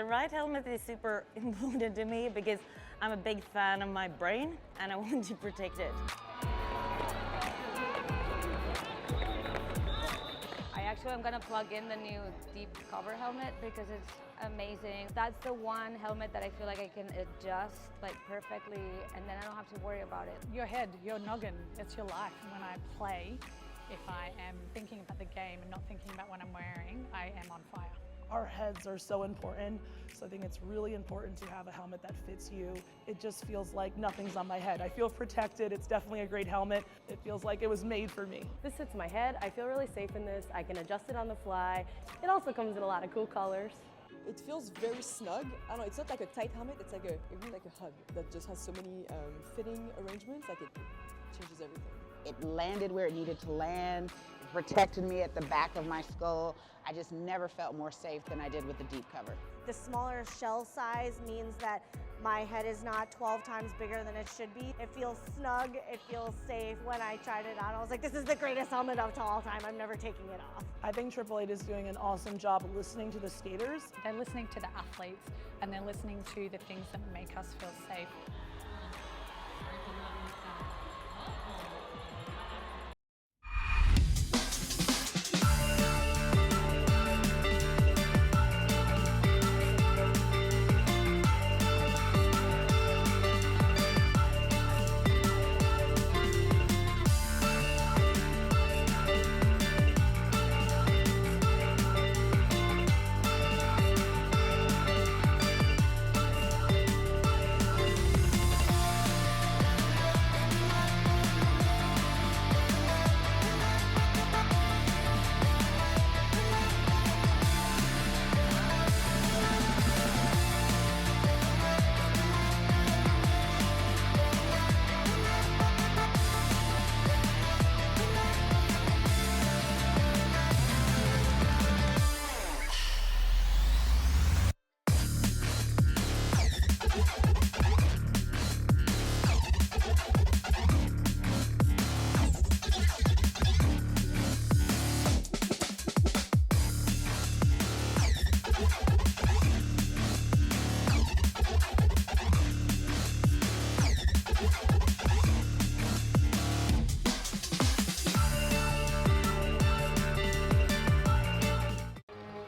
right helmet is super important to me because I'm a big fan of my brain and I want to protect it. I actually am gonna plug in the new deep cover helmet because it's amazing. That's the one helmet that I feel like I can adjust like perfectly and then I don't have to worry about it. Your head, your noggin, it's your life. When I play, if I am thinking about the game and not thinking about what I'm wearing, I am on fire. Our heads are so important, so I think it's really important to have a helmet that fits you. It just feels like nothing's on my head. I feel protected. It's definitely a great helmet. It feels like it was made for me. This fits my head. I feel really safe in this. I can adjust it on the fly. It also comes in a lot of cool colors. It feels very snug. I don't know, it's not like a tight helmet, it's like really like a hug that just has so many fitting arrangements, like it changes everything. It landed where it needed to land, it protected me at the back of my skull. I just never felt more safe than I did with the deep cover. The smaller shell size means that my head is not 12 times bigger than it should be. It feels snug, it feels safe. When I tried it on, I was like, this is the greatest helmet of all time. I'm never taking it off. I think Triple Eight is doing an awesome job listening to the skaters. They're listening to the athletes and they're listening to the things that make us feel safe.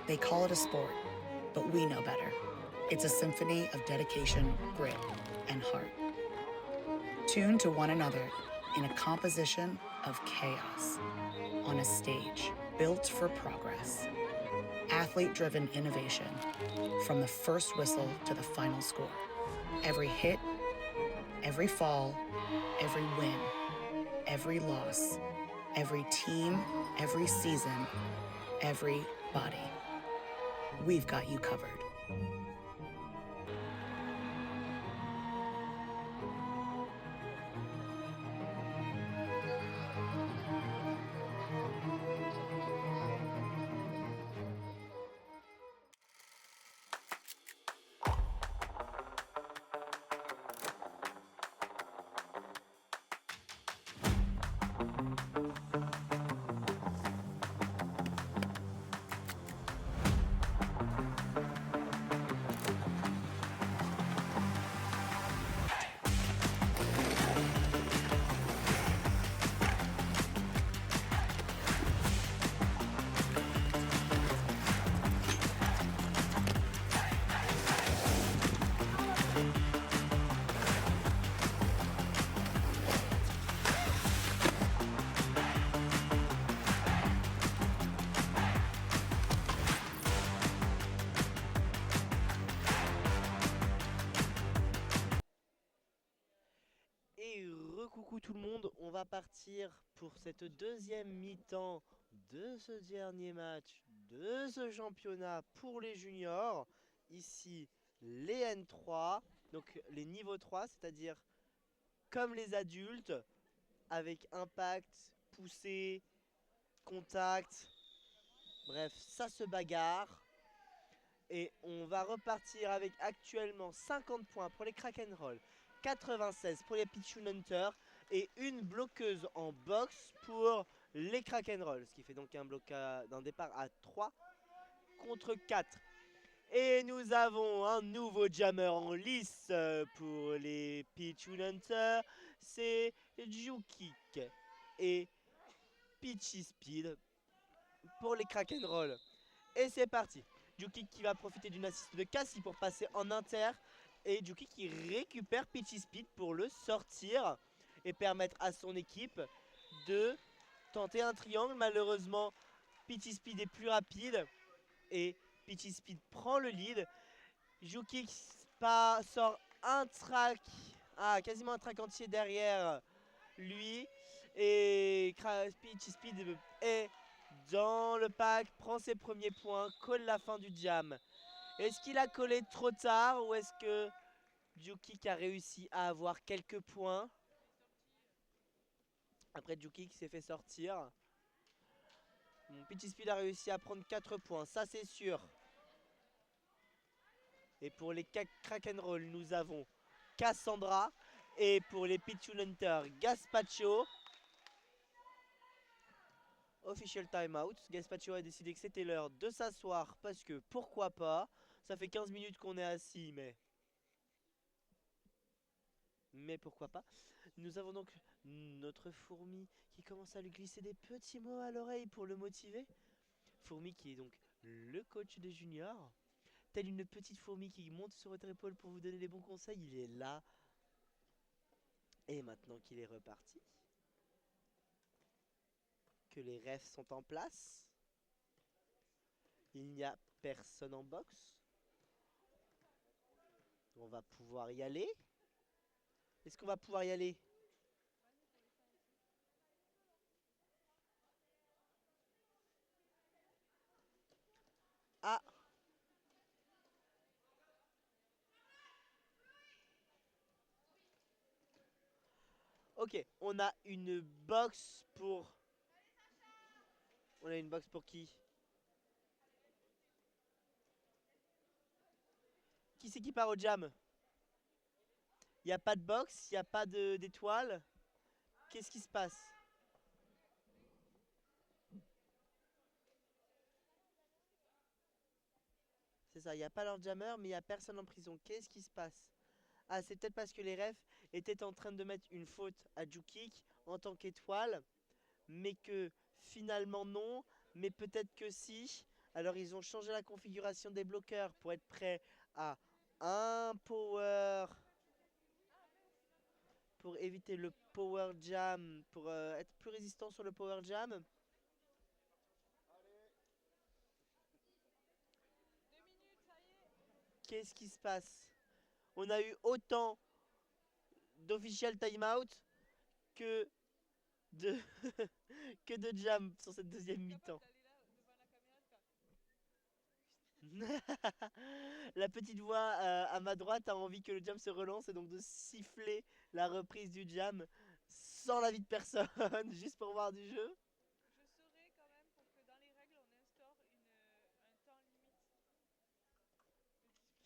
They call it a sport, but we know better. It's a symphony of dedication, grit, and heart. Tuned to one another in a composition of chaos on a stage built for progress. Athlete-driven innovation from the first whistle to the final score. Every hit, every fall, every win, every loss, every team, every season, every body. We've got you covered. Et recoucou tout le monde, on va partir pour cette deuxième mi-temps de ce dernier match de ce championnat pour les juniors. Ici les N3, donc les niveaux 3, c'est-à-dire comme les adultes, avec impact, poussée, contact, bref, ça se bagarre. Et on va repartir avec actuellement 50 points pour les Crack'n'Roll, 96 pour les Pichun Hunter et une bloqueuse en boxe pour les Crack'n'Roll. Ce qui fait donc un départ à 3 contre 4. Et nous avons un nouveau jammer en lice pour les Pichu Hunter. C'est Jukik et Peachy Speed pour les Crack'n'Roll. Et c'est parti. Jukik qui va profiter d'une assist de Cassie pour passer en inter. Et Jukik qui récupère Peachy Speed pour le sortir et permettre à son équipe de tenter un triangle. Malheureusement, Peachy Speed est plus rapide et Peachy Speed prend le lead. Jukik sort un track, quasiment un track entier derrière lui. Et Peachy Speed est dans le pack, prend ses premiers points, colle la fin du jam. Est-ce qu'il a collé trop tard ou est-ce que Jukik a réussi à avoir quelques points? Après Jukik s'est fait sortir. Peachy Speed a réussi à prendre 4 points, ça c'est sûr. Et pour les Crack'n'Roll, nous avons Cassandra. Et pour les Pichu Hunter, Gaspacho. Official timeout. Gaspacho a décidé que c'était l'heure de s'asseoir parce que pourquoi pas. Ça fait 15 minutes qu'on est assis, mais pourquoi pas. Nous avons donc notre fourmi qui commence à lui glisser des petits mots à l'oreille pour le motiver. Fourmi qui est donc le coach des juniors. Telle une petite fourmi qui monte sur votre épaule pour vous donner les bons conseils, il est là. Et maintenant qu'il est reparti, que les refs sont en place, il n'y a personne en box. On va pouvoir y aller. Est-ce qu'on va pouvoir y aller? Ah! Ok, on a une box pour... On a une box pour qui? Qui c'est qui part au jam? Il n'y a pas de box, il n'y a pas d'étoile. Qu'est-ce qui se passe? C'est ça, il n'y a pas leur jammer, mais il n'y a personne en prison. Qu'est-ce qui se passe? Ah, c'est peut-être parce que les refs étaient en train de mettre une faute à Jukik en tant qu'étoile, mais que finalement non, mais peut-être que si. Alors ils ont changé la configuration des bloqueurs pour être prêts à un power, pour éviter le power jam, pour être plus résistant sur le power jam. Qu'est-ce qui se passe? On a eu autant d'official timeout que de que de jam sur cette deuxième mi-temps. La petite voix à ma droite a envie que le jam se relance et donc de siffler la reprise du jam sans l'avis de personne, juste pour voir du jeu. Je serais quand même pour que dans les règles on instaure un temps limite de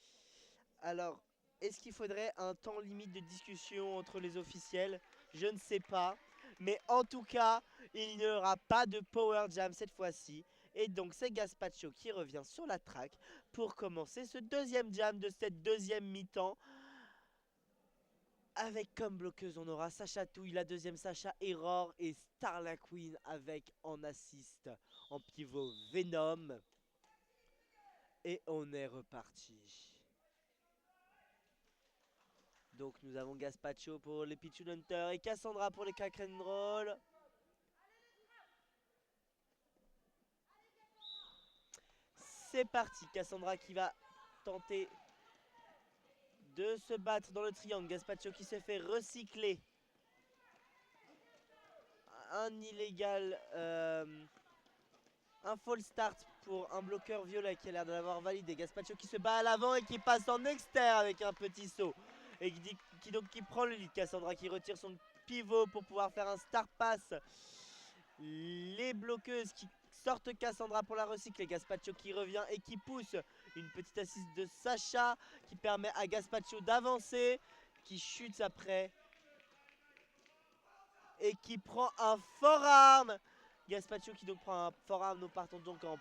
discussion. Alors, est-ce qu'il faudrait un temps limite de discussion entre les officiels? Je ne sais pas. Mais en tout cas, il n'y aura pas de power jam cette fois-ci. Et donc c'est Gaspacho qui revient sur la track pour commencer ce deuxième jam de cette deuxième mi-temps. Avec comme bloqueuse, on aura Sacha Touille, la deuxième Sacha Error et Starla Queen avec en assist en pivot Venom. Et on est reparti. Donc nous avons Gaspacho pour les Pichu Hunter et Cassandra pour les Crack'n'Roll. C'est parti, Cassandra qui va tenter de se battre dans le triangle. Gaspacho qui se fait recycler. Un illégal, un fall start pour un bloqueur violet qui a l'air de l'avoir validé. Gaspacho qui se bat à l'avant et qui passe en externe avec un petit saut. Et qui prend le lead. Cassandra qui retire son pivot pour pouvoir faire un star pass. Les bloqueuses qui sortent Cassandra pour la recycler. Gaspacho qui revient et qui pousse. Une petite assist de Sacha qui permet à Gaspacho d'avancer. Qui chute après. Et qui prend un forearm. Gaspacho qui donc prend un forearm. Nous partons donc en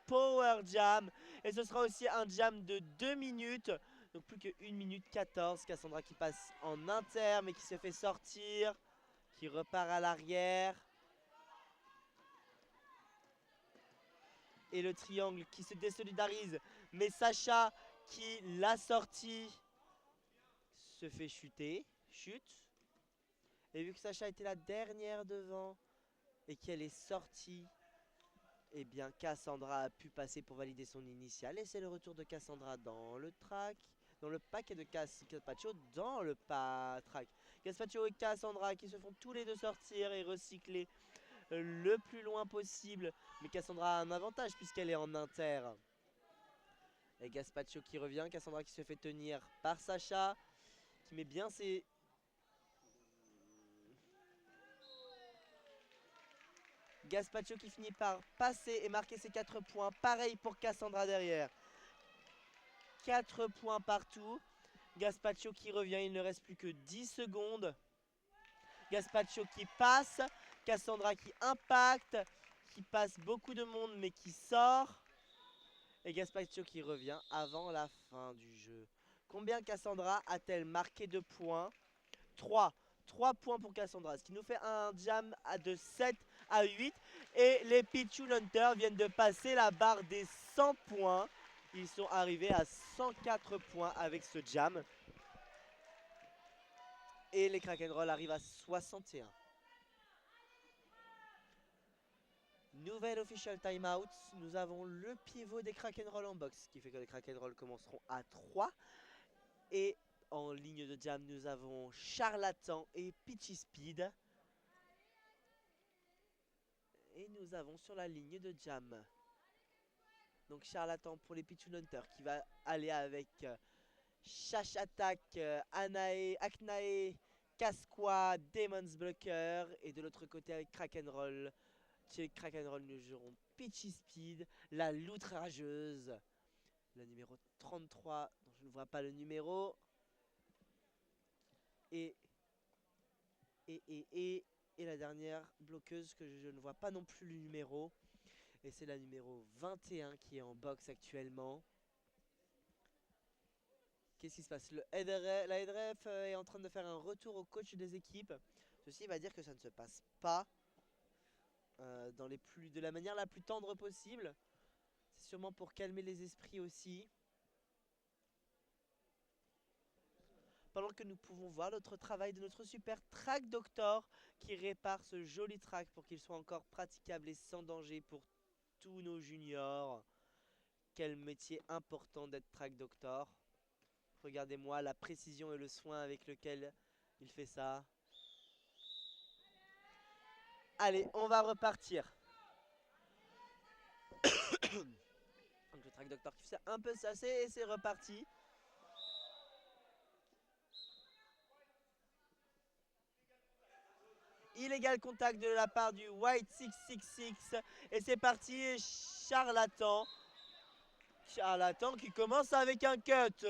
Power Jam. Et ce sera aussi un jam de 2 minutes. Donc plus que 1 minute 14. Cassandra qui passe en inter mais qui se fait sortir. Qui repart à l'arrière. Et le triangle qui se désolidarise. Mais Sacha qui l'a sorti se fait chuter. Chute. Et vu que Sacha était la dernière devant et qu'elle est sortie, eh bien Cassandra a pu passer pour valider son initiale. Et c'est le retour de Cassandra dans le track. Dans le paquet de Gaspacho dans le track. Gaspacho et Cassandra qui se font tous les deux sortir et recycler le plus loin possible. Mais Cassandra a un avantage puisqu'elle est en inter. Et Gaspacho qui revient. Cassandra qui se fait tenir par Sacha. Qui met bien ses... Gaspacho qui finit par passer et marquer ses 4 points. Pareil pour Cassandra derrière. 4 points partout. Gaspacho qui revient. Il ne reste plus que 10 secondes. Gaspacho qui passe. Cassandra qui impacte. Qui passe beaucoup de monde mais qui sort. Et Gaspacho qui revient avant la fin du jeu. Combien Cassandra a-t-elle marqué de points? 3. 3 points pour Cassandra. Ce qui nous fait un jam de 7 à 8. Et les Pichun Hunters viennent de passer la barre des 100 points. Ils sont arrivés à 104 points avec ce jam. Et les Krakenroll arrivent à 61. Nouvelle official timeout. Nous avons le pivot des Krakenroll en box. Ce qui fait que les Krakenroll commenceront à 3. Et en ligne de jam, nous avons Charlatan et Peachy Speed. Et nous avons sur la ligne de jam. Donc Charlatan pour les Pichun Hunters qui va aller avec Shash Attack, Aknae, Casqua, Demon's Blocker. Et de l'autre côté avec Krakenroll. Chez Krakenroll, nous jouerons Peachy Speed, la l'outrageuse. La numéro 33, dont je ne vois pas le numéro. Et la dernière bloqueuse que je ne vois pas non plus le numéro. Et c'est la numéro 21 qui est en box actuellement. Qu'est-ce qui se passe? La headref est en train de faire un retour au coach des équipes. Ceci va dire que ça ne se passe pas de la manière la plus tendre possible. C'est sûrement pour calmer les esprits aussi. Pendant que nous pouvons voir notre travail de notre super track doctor qui répare ce joli track pour qu'il soit encore praticable et sans danger pour tous nos juniors. Quel métier important d'être track doctor. Regardez-moi la précision et le soin avec lequel il fait ça. Allez, on va repartir. Donc le track doctor qui fait un peu sasser et c'est reparti. Illégal contact de la part du White 666. Et c'est parti, Charlatan. Charlatan qui commence avec un cut.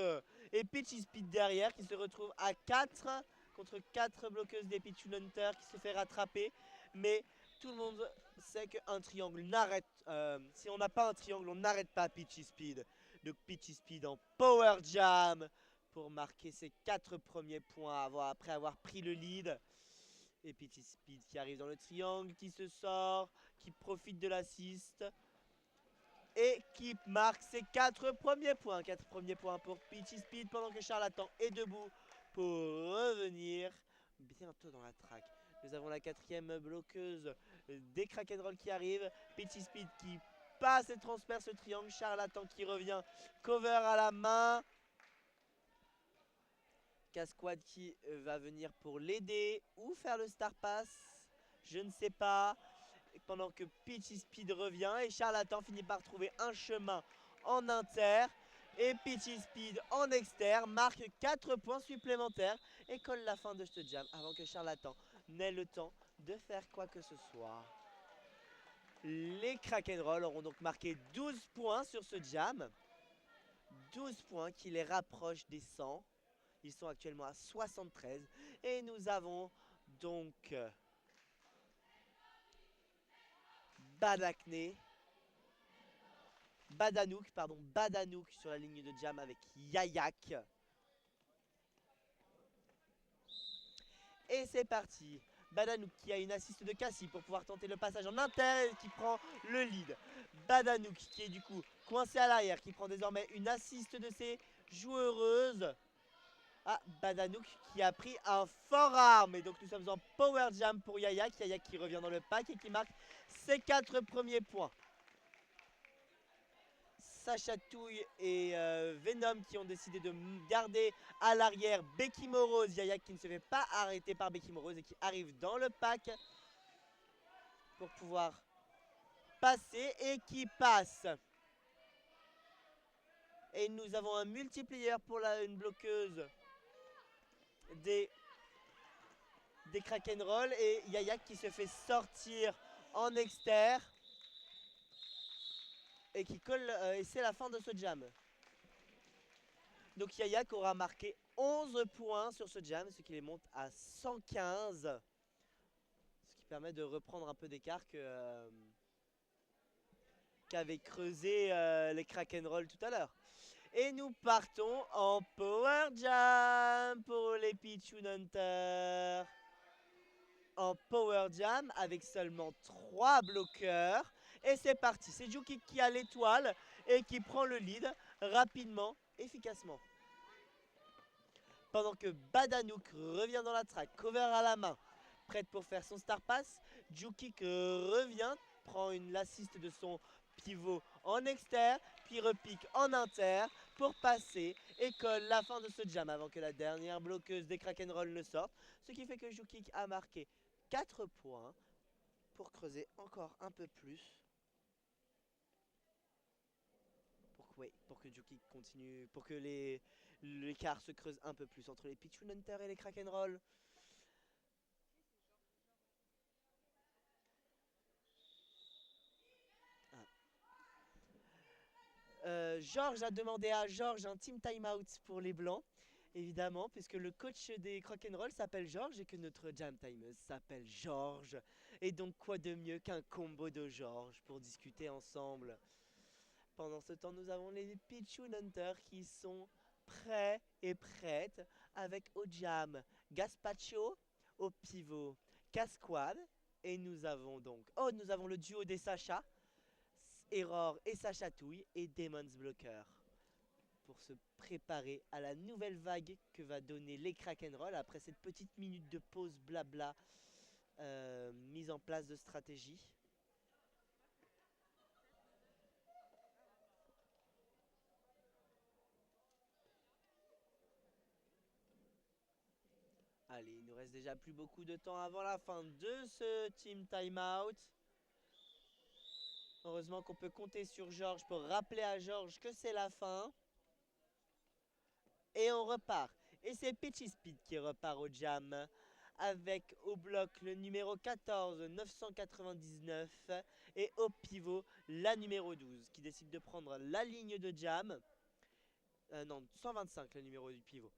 Et Peachy Speed derrière qui se retrouve à 4 contre 4 bloqueuses des Pichun Hunters qui se fait rattraper. Mais tout le monde sait qu'un triangle n'arrête. Si on n'a pas un triangle, on n'arrête pas Peachy Speed. Donc Peachy Speed en Power Jam pour marquer ses 4 premiers points après avoir pris le lead. Et Peachy Speed qui arrive dans le triangle, qui se sort, qui profite de l'assist. Et qui marque ses 4 premiers points. 4 premiers points pour Peachy Speed pendant que Charlatan est debout pour revenir bientôt dans la track. Nous avons la 4e bloqueuse des Krakenroll qui arrive. Peachy Speed qui passe et transperce ce triangle. Charlatan qui revient. Cover à la main. Casquad qui va venir pour l'aider ou faire le star pass. Je ne sais pas. Pendant que Peachy Speed revient et Charlatan finit par trouver un chemin en inter. Et Peachy Speed en exter marque 4 points supplémentaires et colle la fin de ce jam avant que Charlatan n'ait le temps de faire quoi que ce soit. Les Krakenroll auront donc marqué 12 points sur ce jam. 12 points qui les rapprochent des 100. Ils sont actuellement à 73. Et nous avons donc Bad Acné Badanouk sur la ligne de jam avec Yayak. Et c'est parti. Badanouk qui a une assiste de Cassie pour pouvoir tenter le passage en inter et qui prend le lead. Badanouk qui est du coup coincé à l'arrière, qui prend désormais une assiste de ses joueuses. Ah, Badanouk qui a pris un fort arme. Et donc nous sommes en power jam pour Yayak. Yayak qui revient dans le pack et qui marque ses 4 premiers points. Sacha Touille et Venom qui ont décidé de garder à l'arrière Becky Morose. Yayak qui ne se fait pas arrêter par Becky Morose et qui arrive dans le pack pour pouvoir passer et qui passe. Et nous avons un multiplier pour une bloqueuse des Kraken Roll et Yayak qui se fait sortir en externe. Et qui colle, et c'est la fin de ce jam. Donc Yayak aura marqué 11 points sur ce jam, ce qui les monte à 115. Ce qui permet de reprendre un peu d'écart qu'avaient creusé les Kraken Roll tout à l'heure. Et nous partons en power jam pour les Pichun Hunters. En power jam avec seulement 3 bloqueurs. Et c'est parti, c'est Jukik qui a l'étoile et qui prend le lead rapidement, efficacement. Pendant que Badanouk revient dans la track, cover à la main, prête pour faire son star pass, Jukik revient, prend l'assiste de son pivot en externe, puis repique en inter pour passer et colle la fin de ce jam avant que la dernière bloqueuse des Kraken Roll ne sorte. Ce qui fait que Jukik a marqué 4 points pour creuser encore un peu plus. Pour que Jukik continue, pour que l'écart se creuse un peu plus entre les Pichun Hunters et les Kraken Roll. Georges a demandé à Georges un team timeout pour les blancs, évidemment, puisque le coach des Kraken Roll s'appelle Georges et que notre jam timeuse s'appelle Georges. Et donc quoi de mieux qu'un combo de Georges pour discuter ensemble. Pendant ce temps, nous avons les Pichun Hunters qui sont prêts et prêtes avec au jam Gaspacho, au pivot Casquad. Et nous avons donc, nous avons le duo des Sacha, Error et Sacha Touille et Demon's Blocker. Pour se préparer à la nouvelle vague que va donner les Kraken Roll après cette petite minute de pause blabla mise en place de stratégie. Allez, il nous reste déjà plus beaucoup de temps avant la fin de ce team timeout. Heureusement qu'on peut compter sur Georges pour rappeler à Georges que c'est la fin. Et on repart. Et c'est Pitchy Speed qui repart au jam. Avec au bloc le numéro 14, 999. Et au pivot, la numéro 12 qui décide de prendre la ligne de jam. Non, 125 le numéro du pivot.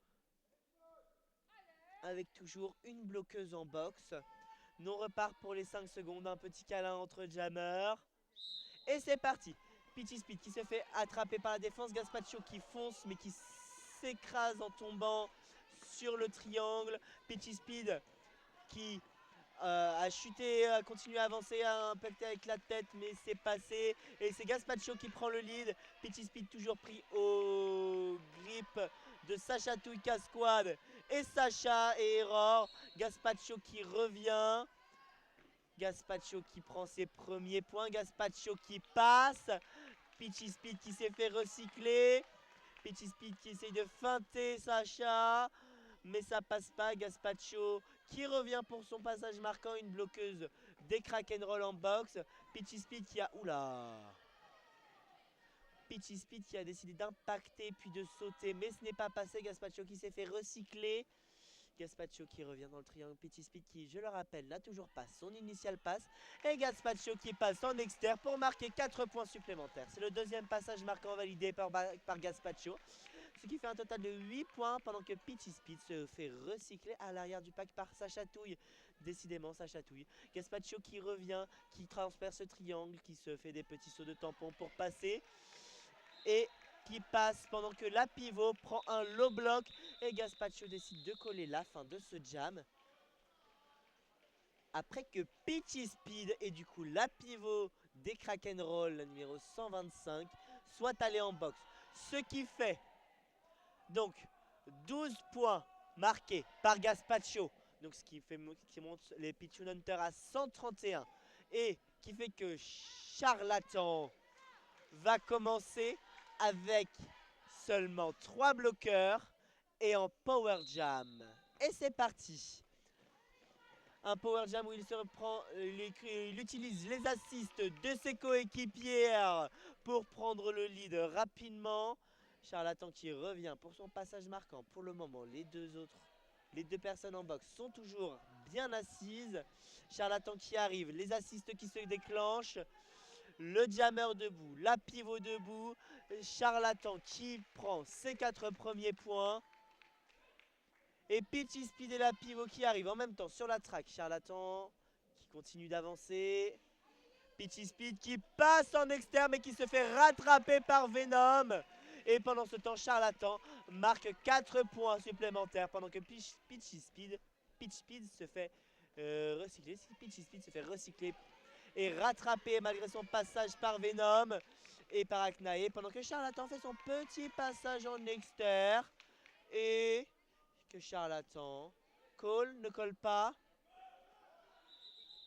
Avec toujours une bloqueuse en box. Nous on repart pour les 5 secondes. Un petit câlin entre jammers. Et c'est parti. Pitchy Speed qui se fait attraper par la défense. Gaspacho qui fonce mais qui s'écrase en tombant sur le triangle. Pitchy Speed qui a chuté, a continué à avancer, a impacté avec la tête mais c'est passé. Et c'est Gaspacho qui prend le lead. Pitchy Speed toujours pris au grip de Sacha Touille Casquad et Sacha et Error. Gaspacho qui revient. Gaspacho qui prend ses premiers points. Gaspacho qui passe. Pitchy Speed qui s'est fait recycler. Pitchy Speed qui essaye de feinter Sacha. Mais ça passe pas. Gaspacho qui revient pour son passage marquant une bloqueuse des Kraken Roll en box. Pitchy Speed qui a... Oula! Pitchy Speed qui a décidé d'impacter puis de sauter. Mais ce n'est pas passé. Gaspacho qui s'est fait recycler. Gaspacho qui revient dans le triangle. Pitchy Speed qui, je le rappelle, n'a toujours pas son initial pass. Et Gaspacho qui passe en externe pour marquer 4 points supplémentaires. C'est le deuxième passage marquant validé par Gaspacho. Ce qui fait un total de 8 points pendant que Pitchy Speed se fait recycler à l'arrière du pack par Sacha Touille. Décidément Sacha Touille. Gaspacho qui revient, qui transperce ce triangle, qui se fait des petits sauts de tampon pour passer. et qui passe pendant que la pivot prend un low block et Gaspacho décide de coller la fin de ce jam. Après que Peachy Speed et du coup la pivot des Kraken Roll, la numéro 125, soit allé en boxe. Ce qui fait donc 12 points marqués par Gaspacho. Donc ce qui monte les Pichun Hunter à 131. Et qui fait que Charlatan va commencer avec seulement 3 bloqueurs et en Power Jam. Et c'est parti. Un Power Jam où il se reprend, il utilise les assists de ses coéquipières pour prendre le lead rapidement. Charlatan qui revient pour son passage marquant. Pour le moment, les deux personnes en boxe sont toujours bien assises. Charlatan qui arrive, les assists qui se déclenchent. Le jammer debout, la pivot debout. Charlatan qui prend ses 4 premiers points. Et Peachy Speed et la pivot qui arrivent en même temps sur la track. Charlatan qui continue d'avancer. Peachy Speed qui passe en externe mais qui se fait rattraper par Venom. Et pendant ce temps, Charlatan marque 4 points supplémentaires pendant que Peachy Speed se fait recycler. Peachy Speed se fait recycler et rattraper malgré son passage par Venom et par Aknae. Pendant que Charlatan fait son petit passage en externe. Et que Charlatan ne colle pas.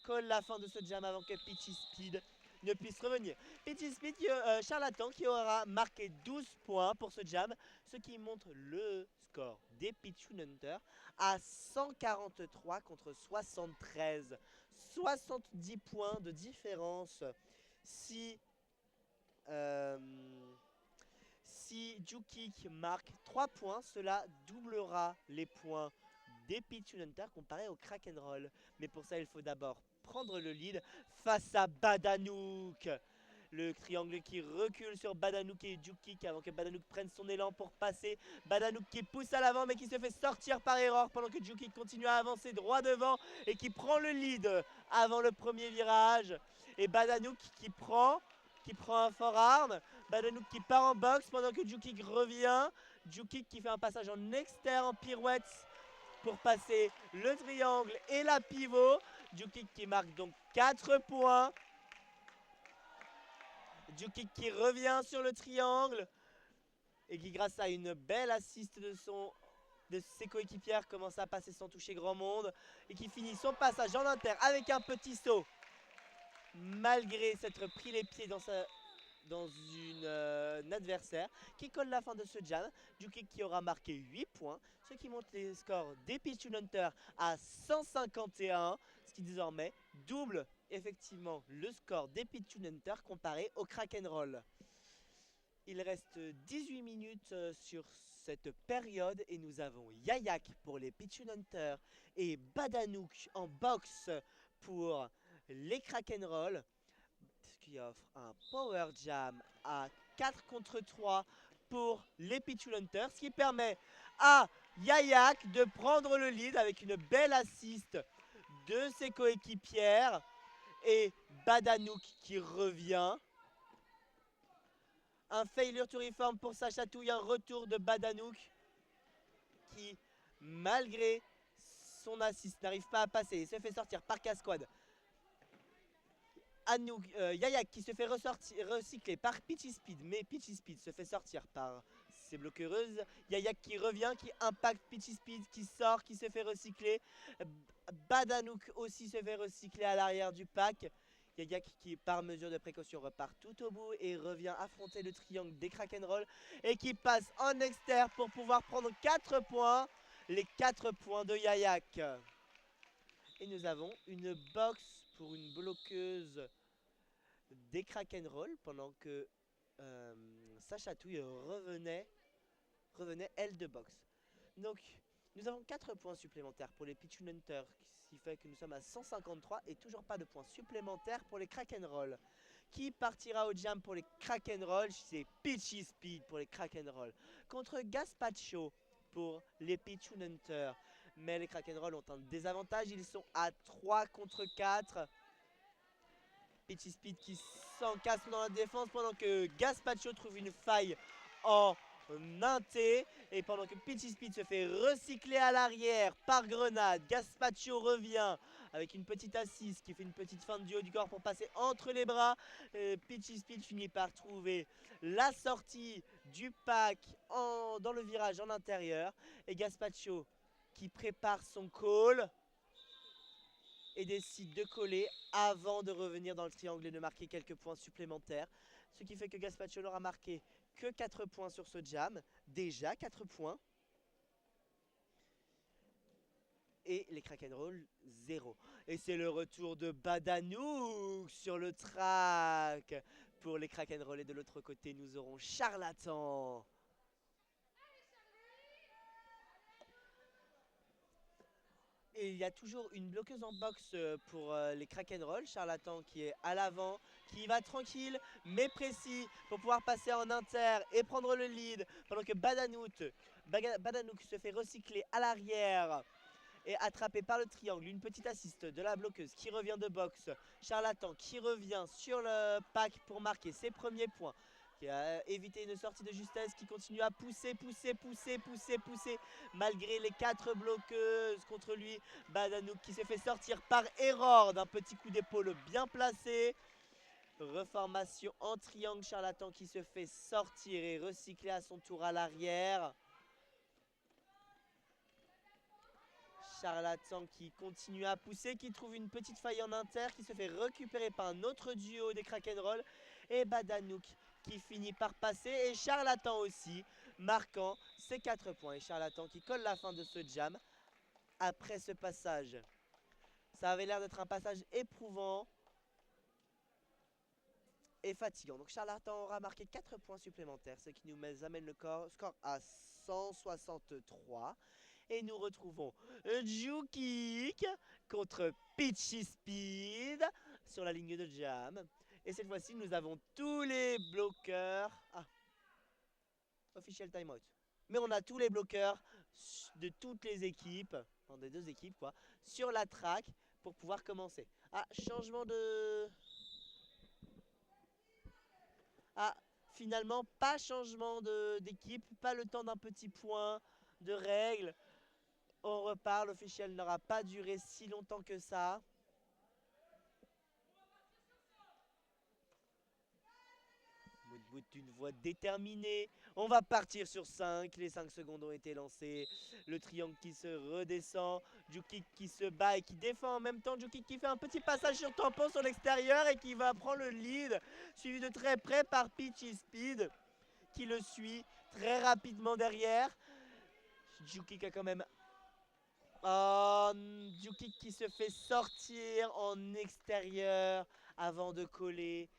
Colle la fin de ce jam avant que Peachy Speed ne puisse revenir. Peachy Speed, Charlatan qui aura marqué 12 points pour ce jam, ce qui montre le score des Pichun Hunter à 143 contre 73. 70 points de différence. Si Jukik marque 3 points, cela doublera les points des Pichun Hunter comparé au Kraken Roll. Mais pour ça, il faut d'abord prendre le lead face à Badanouk. Le triangle qui recule sur Badanouk et Jukik avant que Badanouk prenne son élan pour passer. Badanouk qui pousse à l'avant mais qui se fait sortir par erreur pendant que Jukik continue à avancer droit devant et qui prend le lead avant le premier virage. Et Badanouk qui prend un forearm. Badanouk qui part en boxe pendant que Jukik revient. Jukik qui fait un passage en externe en pirouette pour passer le triangle et la pivot. Jukik qui marque donc 4 points. Jukik qui revient sur le triangle et qui grâce à une belle assist de ses coéquipières commence à passer sans toucher grand monde et qui finit son passage en inter avec un petit saut. Malgré s'être pris les pieds dans une adversaire qui colle la fin de ce jam. Jukik qui aura marqué 8 points, ce qui monte les scores des Pichun Hunter à 151, ce qui désormais double effectivement le score des Pichun Hunter comparé au Kraken Roll. Il reste 18 minutes sur cette période et nous avons Yayak pour les Pichun Hunter et Badanouk en boxe pour les Kraken Roll, qui offre un Power Jam à 4 contre 3 pour les Pichun Hunter, ce qui permet à Yayak de prendre le lead avec une belle assist de ses coéquipières et Badanouk qui revient. Un failure to reform pour sa chatouille, un retour de Badanouk qui, malgré son assist, n'arrive pas à passer et se fait sortir par Casquad. Yayak qui se fait recycler par Peachy Speed, mais Peachy Speed se fait sortir par ses bloqueuses. Yayak qui revient, qui impacte Peachy Speed, qui sort, qui se fait recycler. Badanouk aussi se fait recycler à l'arrière du pack. Yayak qui, par mesure de précaution, repart tout au bout et revient affronter le triangle des Kraken Roll et qui passe en externe pour pouvoir prendre 4 points. Les 4 points de Yayak. Et nous avons une box pour une bloqueuse des Kraken Roll pendant que sa chatouille revenait elle de boxe. Donc nous avons 4 points supplémentaires pour les Pichun Hunter, ce qui fait que nous sommes à 153 et toujours pas de points supplémentaires pour les Kraken Roll. Qui partira au jam pour les Kraken Roll? C'est Peachy Speed pour les Kraken Roll contre Gaspacho pour les Pichun Hunter. Mais les Kraken Roll ont un désavantage, ils sont à 3 contre 4. Peachy Speed qui s'encasse dans la défense pendant que Gaspacho trouve une faille en inté. Et pendant que Peachy Speed se fait recycler à l'arrière par Grenade, Gaspacho revient avec une petite assise qui fait une petite feinte du haut du corps pour passer entre les bras. Peachy Speed finit par trouver la sortie du pack dans le virage en intérieur. Et Gaspacho qui prépare son call et décide de coller avant de revenir dans le triangle et de marquer quelques points supplémentaires. Ce qui fait que Gaspacho n'aura marqué que 4 points sur ce jam. Déjà 4 points. Et les Crack'n'Roll 0. Et c'est le retour de Badanouk sur le track. Pour les Crack'n'Roll et de l'autre côté nous aurons Charlatan. Et il y a toujours une bloqueuse en boxe pour les Crack'n'Roll. Charlatan qui est à l'avant, qui va tranquille mais précis pour pouvoir passer en inter et prendre le lead. Pendant que Badanouk se fait recycler à l'arrière et attrapé par le triangle. Une petite assiste de la bloqueuse qui revient de boxe. Charlatan qui revient sur le pack pour marquer ses premiers points. Qui a évité une sortie de justesse, qui continue à pousser malgré les 4 bloqueuses contre lui. Badanouk qui s'est fait sortir par erreur d'un petit coup d'épaule bien placé. Reformation en triangle, Charlatan qui se fait sortir et recycler à son tour à l'arrière. Charlatan qui continue à pousser, qui trouve une petite faille en inter, qui se fait récupérer par un autre duo des Crack'n'Roll. Et Badanouk qui finit par passer, et Charlatan aussi, marquant ses 4 points. Et Charlatan qui colle la fin de ce jam après ce passage. Ça avait l'air d'être un passage éprouvant et fatigant. Donc Charlatan aura marqué 4 points supplémentaires, ce qui nous amène le score à 163. Et nous retrouvons Jukik contre Peachy Speed sur la ligne de jam. Et cette fois-ci, nous avons tous les bloqueurs. Ah, official timeout. Mais on a tous les bloqueurs de toutes les équipes, enfin des 2 équipes quoi, sur la track pour pouvoir commencer. Ah, changement de... Ah, finalement, pas changement d'équipe, pas le temps d'un petit point de règle. On repart, l'officiel n'aura pas duré si longtemps que ça. Moudbout d'une voix déterminée. On va partir sur 5. Les 5 secondes ont été lancées. Le triangle qui se redescend. Jukik qui se bat et qui défend en même temps. Jukik qui fait un petit passage sur tampon sur l'extérieur et qui va prendre le lead. Suivi de très près par Peachy Speed qui le suit très rapidement derrière. Jukik a quand même... Jukik qui se fait sortir en extérieur avant de coller.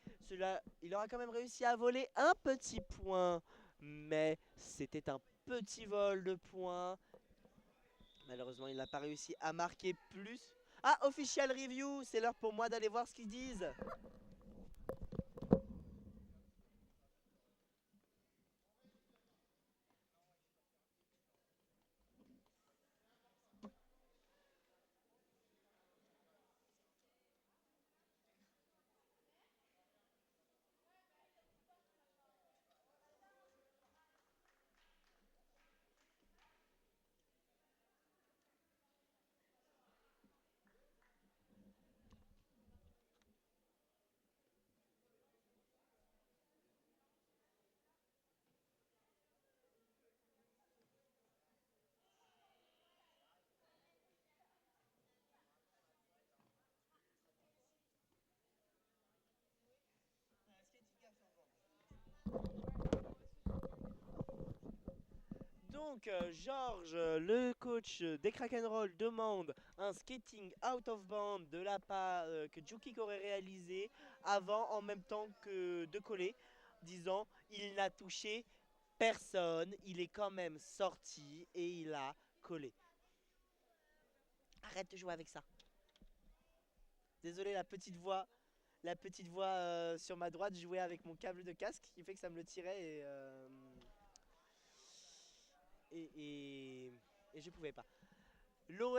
Il aura quand même réussi à voler un petit point, mais c'était un petit vol de points. Malheureusement, il n'a pas réussi à marquer plus. Ah, official review, c'est l'heure pour moi d'aller voir ce qu'ils disent. Donc, Georges, le coach des Crack'n'Roll, demande un skating out of bound de la part que Jukik aurait réalisé avant, en même temps que de coller, disant il n'a touché personne, il est quand même sorti et il a collé. Arrête de jouer avec ça. Désolé, la petite voix sur ma droite jouait avec mon câble de casque qui fait que ça me le tirait et je pouvais pas. L'OR.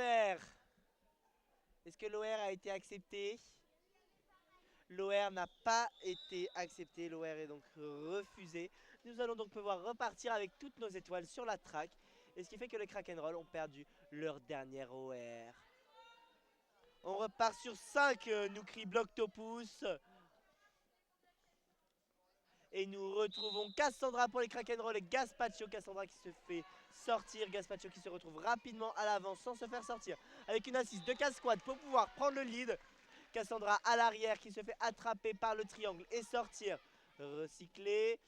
Est-ce que l'OR a été accepté? L'OR n'a pas été accepté, l'OR est donc refusé. Nous allons donc pouvoir repartir avec toutes nos étoiles sur la track. Et ce qui fait que les Crack'n'Roll ont perdu leur dernière OR. On repart sur 5, nous crie Bloctopus. Et nous retrouvons Cassandra pour les Crack'n'Roll et Gaspacho. Cassandra qui se fait sortir. Gaspacho qui se retrouve rapidement à l'avant sans se faire sortir. Avec une assise de Casquad pour pouvoir prendre le lead. Cassandra à l'arrière qui se fait attraper par le triangle et sortir. Recycler.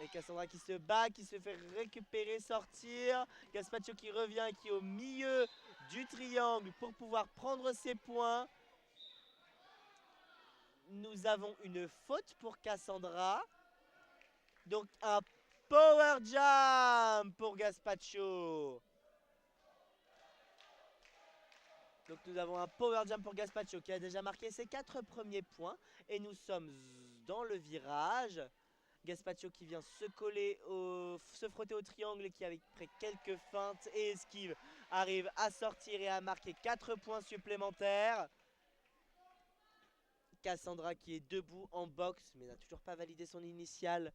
Et Cassandra qui se bat, qui se fait récupérer, sortir. Gaspacho qui revient et qui est au milieu du triangle pour pouvoir prendre ses points. Nous avons une faute pour Cassandra. Donc un power jam pour Gaspacho. Donc nous avons un power jam pour Gaspacho qui a déjà marqué ses 4 premiers points. Et nous sommes dans le virage. Gaspacho qui vient se frotter au triangle et qui avec après quelques feintes et esquives arrive à sortir et à marquer 4 points supplémentaires. Cassandra qui est debout en boxe mais n'a toujours pas validé son initiale.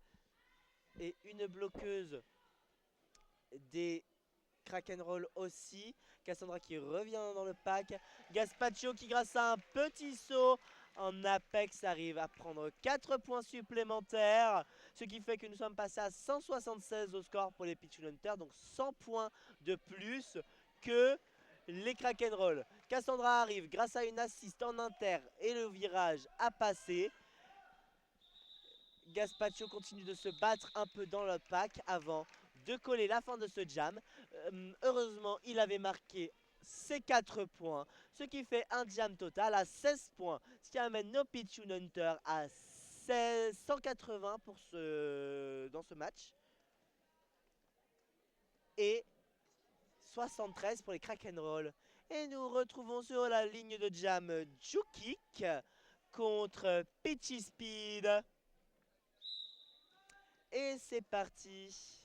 Et une bloqueuse des Crack'n'Roll aussi. Cassandra qui revient dans le pack. Gaspacho qui grâce à un petit saut en apex arrive à prendre 4 points supplémentaires. Ce qui fait que nous sommes passés à 176 au score pour les Pichu Hunters. Donc 100 points de plus que les Crack'n'Roll. Cassandra arrive grâce à une assist en inter et le virage a passé. Gaspacho continue de se battre un peu dans le pack avant de coller la fin de ce jam. Heureusement, il avait marqué ses 4 points, ce qui fait un jam total à 16 points, ce qui amène nos Pichu Hunters à 180 pour dans ce match. Et 73 pour les Crack'n'Roll. Et nous retrouvons sur la ligne de jam Jukik contre Peachy Speed. Et c'est parti.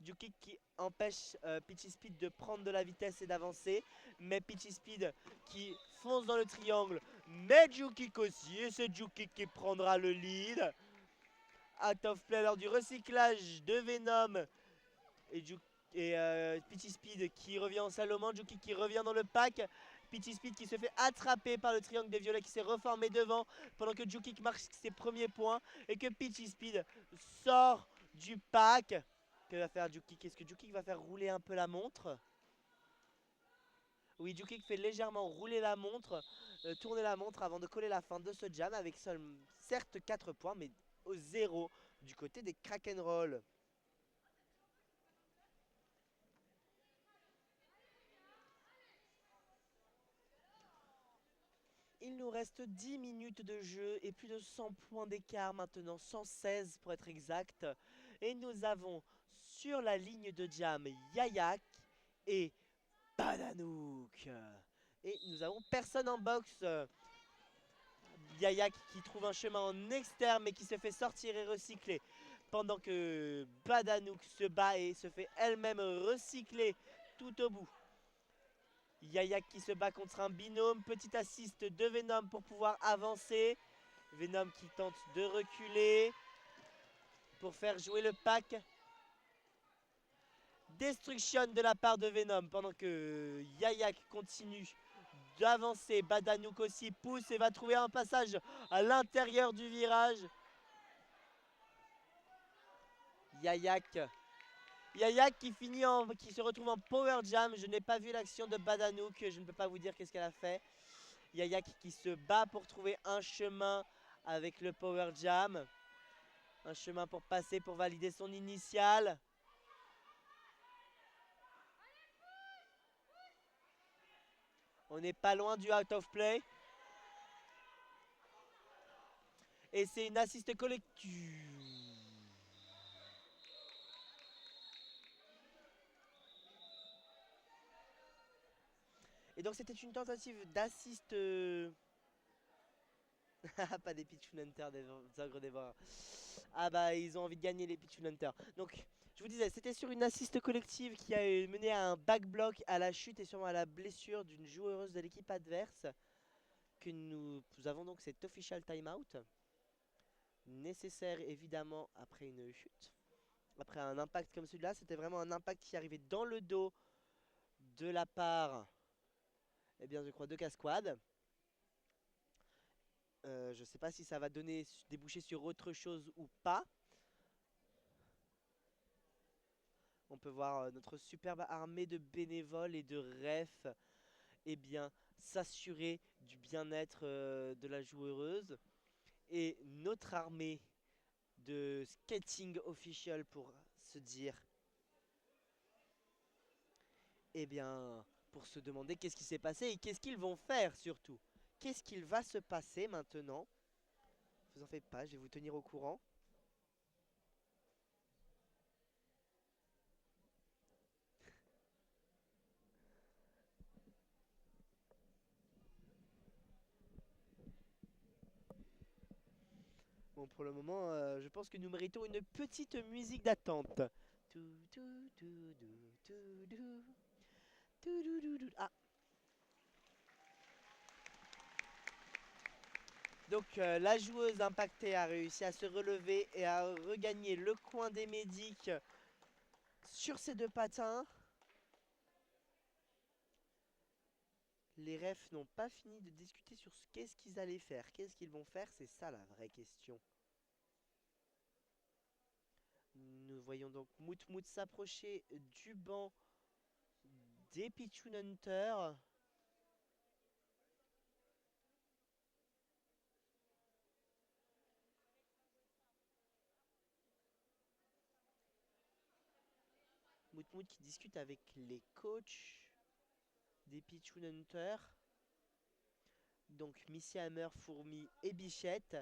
Jukik qui empêche Peachy Speed de prendre de la vitesse et d'avancer. Mais Peachy Speed qui fonce dans le triangle. Mais Jukik aussi. Et c'est Jukik qui prendra le lead. Out of play lors du recyclage de Venom. Et Peachy Speed qui revient en Salomon. Jukik qui revient dans le pack. Peachy Speed qui se fait attraper par le triangle des violets qui s'est reformé devant. Pendant que Jukik marque ses premiers points. Et que Peachy Speed sort du pack. Que va faire Jukik? Est-ce que Jukik va faire rouler un peu la montre? Oui, Jukik fait légèrement rouler la montre, tourner la montre avant de coller la fin de ce jam avec seulement certes 4 points, mais au 0 du côté des Crack'n'Roll. Il nous reste 10 minutes de jeu et plus de 100 points d'écart maintenant, 116 pour être exact. Et nous avons sur la ligne de jam Yayak et Badanouk. Et nous avons personne en box. Yayak qui trouve un chemin en externe mais qui se fait sortir et recycler. Pendant que Badanouk se bat et se fait elle-même recycler tout au bout. Yayak qui se bat contre un binôme. Petite assist de Venom pour pouvoir avancer. Venom qui tente de reculer pour faire jouer le pack. Destruction de la part de Venom pendant que Yayak continue d'avancer. Badanouk aussi pousse et va trouver un passage à l'intérieur du virage. Yayak qui qui se retrouve en power jam. Je n'ai pas vu l'action de Badanouk. Je ne peux pas vous dire qu'est-ce qu'elle a fait. Yayak qui se bat pour trouver un chemin avec le power jam. Un chemin pour passer, pour valider son initiale. On n'est pas loin du out of play. Et c'est une assiste collective. Et donc c'était une tentative d'assist... pas des Pichu Hunters, des ogres dévoreurs. Ah bah ils ont envie de gagner les Pichu Hunters. Donc je vous disais, c'était sur une assiste collective qui a mené à un back block, à la chute et sûrement à la blessure d'une joueuse de l'équipe adverse que nous avons donc cet official timeout. Nécessaire évidemment après une chute. Après un impact comme celui-là, c'était vraiment un impact qui arrivait dans le dos de la part, eh bien je crois, de Casquad. Je sais pas si ça va déboucher sur autre chose ou pas. On peut voir notre superbe armée de bénévoles et de refs eh bien s'assurer du bien-être de la joueuse. Et notre armée de skating official pour se dire, eh bien, pour se demander qu'est-ce qui s'est passé et qu'est-ce qu'ils vont faire surtout. Qu'est-ce qu'il va se passer maintenant? Vous en faites pas, je vais vous tenir au courant. Bon, pour le moment, je pense que nous méritons une petite musique d'attente. Ah. Donc la joueuse impactée a réussi à se relever et à regagner le coin des médics sur ses deux patins. Les refs n'ont pas fini de discuter sur qu'est-ce qu'ils allaient faire. Qu'est-ce qu'ils vont faire? C'est ça la vraie question. Nous voyons donc Moutmout s'approcher du banc des Pichun Hunter. Moutmout qui discute avec les coachs des Pichun Hunter. Donc Missy Hammer, Fourmi et Bichette.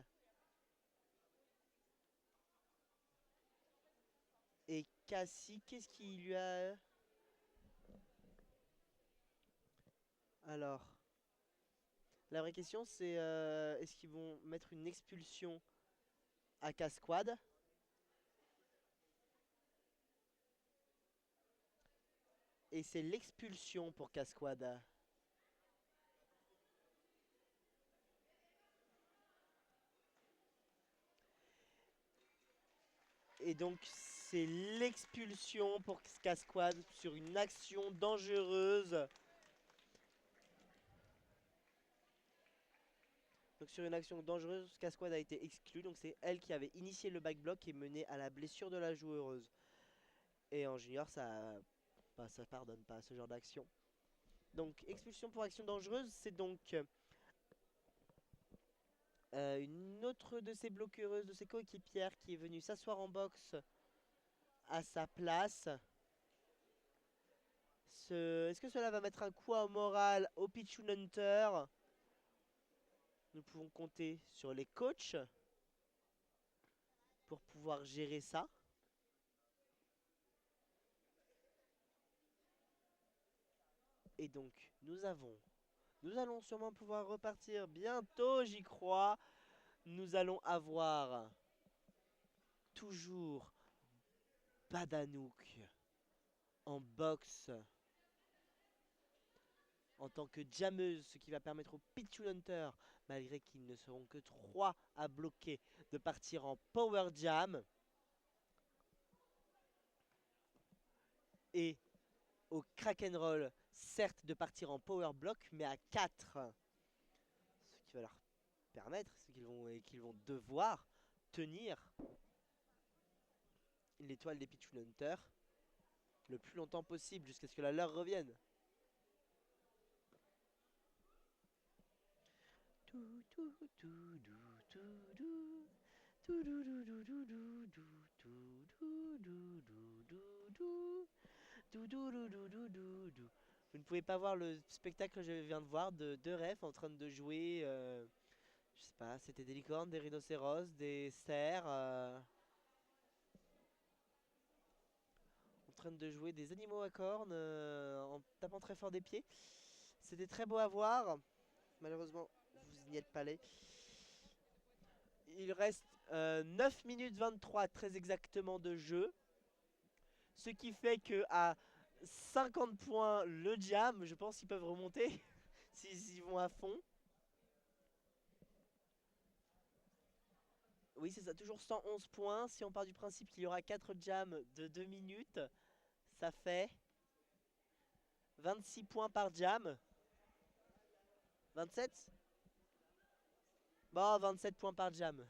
Et Cassie, qu'est-ce qu'il lui a... Alors, la vraie question c'est est-ce qu'ils vont mettre une expulsion à Casquad? Et c'est l'expulsion pour Casquad. Et donc c'est l'expulsion pour Casquad sur une action dangereuse. Donc sur une action dangereuse, Casquad a été exclue. Donc c'est elle qui avait initié le backblock et mené à la blessure de la joueuse. Et en junior, ça pardonne pas ce genre d'action. Donc expulsion pour action dangereuse, c'est donc une autre de ses bloqueuses, de ses coéquipières qui est venue s'asseoir en boxe à sa place. Est-ce que cela va mettre un coup au moral au Pichun Hunter? Nous pouvons compter sur les coachs pour pouvoir gérer ça. Et donc, nous allons sûrement pouvoir repartir bientôt, j'y crois. Nous allons avoir toujours Badanouk en boxe en tant que jammeuse, ce qui va permettre aux Pichun Hunter, malgré qu'ils ne seront que 3 à bloquer, de partir en power jam. Et au Crack'n'Roll, certes de partir en power block, mais à 4. Ce qui va leur permettre, ce qu'ils vont devoir tenir l'étoile des Pichun Hunter le plus longtemps possible jusqu'à ce que la leur revienne. Vous ne pouvez pas voir le spectacle que je viens de voir de deux refs en train de jouer, je sais pas, c'était des licornes, des rhinocéros, des cerfs, en train de jouer des animaux à cornes en tapant très fort des pieds. C'était très beau à voir. Malheureusement, vous n'y êtes pas allés. Il reste 9 minutes 23 très exactement de jeu. Ce qui fait que à 50 points le jam, je pense qu'ils peuvent remonter s'ils y vont à fond. Oui, c'est ça, toujours 111 points. Si on part du principe qu'il y aura 4 jams de 2 minutes, ça fait 26 points par jam. 27? Bon, 27 points par jam.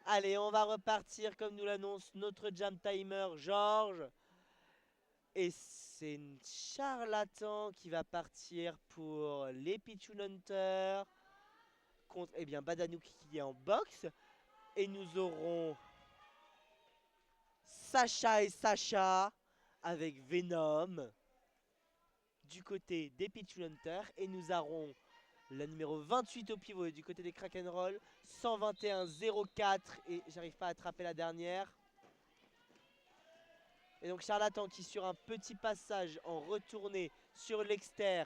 Allez, on va repartir comme nous l'annonce notre jam timer Georges. Et c'est Charlatan qui va partir pour les Pichoun Hunter contre Badanouk qui est en boxe. Et nous aurons Sacha et Sacha avec Venom du côté des Pichoun Hunter. Et nous aurons la numéro 28 au pivot du côté des Krakenroll. 121-04 et j'arrive pas à attraper la dernière. Et donc Charlatan qui sur un petit passage en retournée sur l'exter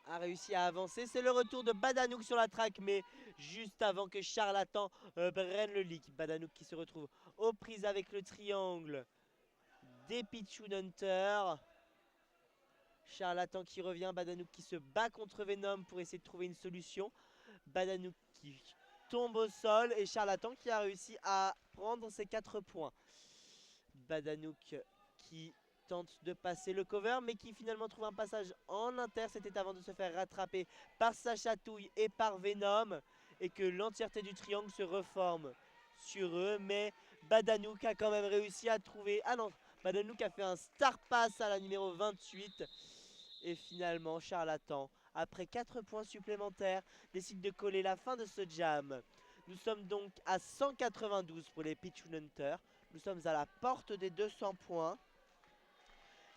a réussi à avancer. C'est le retour de Badanouk sur la track, mais juste avant que Charlatan prenne le leak. Badanouk qui se retrouve aux prises avec le triangle des Pichoun Hunter. Charlatan qui revient, Badanouk qui se bat contre Venom pour essayer de trouver une solution. Badanouk qui tombe au sol et Charlatan qui a réussi à prendre ses 4 points. Badanouk qui tente de passer le cover mais qui finalement trouve un passage en inter. C'était avant de se faire rattraper par sa chatouille et par Venom et que l'entièreté du triangle se reforme sur eux. Mais Badanouk a quand même réussi à trouver... Ah non, Badanouk a fait un star pass à la numéro 28 et finalement Charlatan, après 4 points supplémentaires, décide de coller la fin de ce jam. Nous sommes donc à 192 pour les Pichoun Hunter. Nous sommes à la porte des 200 points.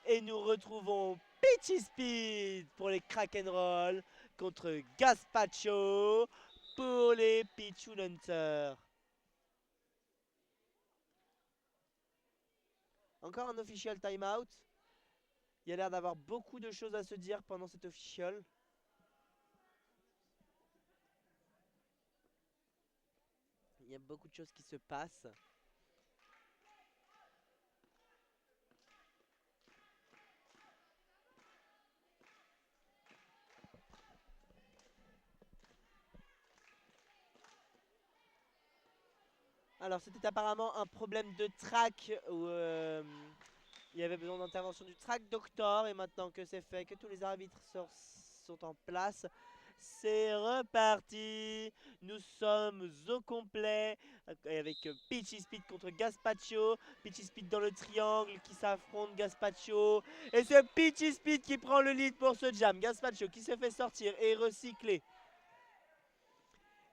Et nous retrouvons Peachy Speed pour les Krakenroll contre Gaspacho pour les Pichoun Hunter. Encore un official timeout. Il y a l'air d'avoir beaucoup de choses à se dire pendant cet official. Il y a beaucoup de choses qui se passent. Alors c'était apparemment un problème de track où il y avait besoin d'intervention du track doctor. Et maintenant que c'est fait, que tous les arbitres sont en place, c'est reparti. Nous sommes au complet avec Peachy Speed contre Gaspacho. Peachy Speed dans le triangle qui s'affronte Gaspacho. Et c'est Peachy Speed qui prend le lead pour ce jam. Gaspacho qui se fait sortir et recycler.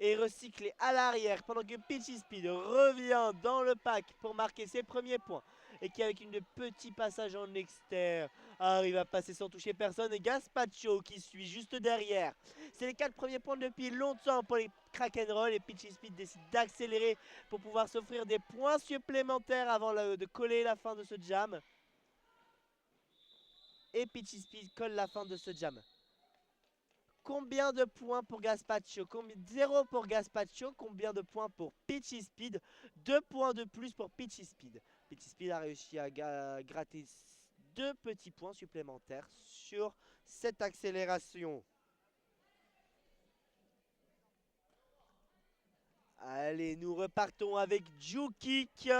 Et recycler à l'arrière pendant que Peachy Speed revient dans le pack pour marquer ses premiers points. Et qui avec une petit passage en exter arrive à passer sans toucher personne. Et Gaspacho qui suit juste derrière. C'est les 4 premiers points depuis longtemps pour les Krakenroll. Et Peachy Speed décide d'accélérer pour pouvoir s'offrir des points supplémentaires avant de coller la fin de ce jam. Et Peachy Speed colle la fin de ce jam. Combien de points pour Gaspacho? 0 pour Gaspacho. Combien de points pour Peachy Speed? 2 points de plus pour Peachy Speed. Peachy Speed a réussi à gratter 2 petits points supplémentaires sur cette accélération. Allez, nous repartons avec Jukik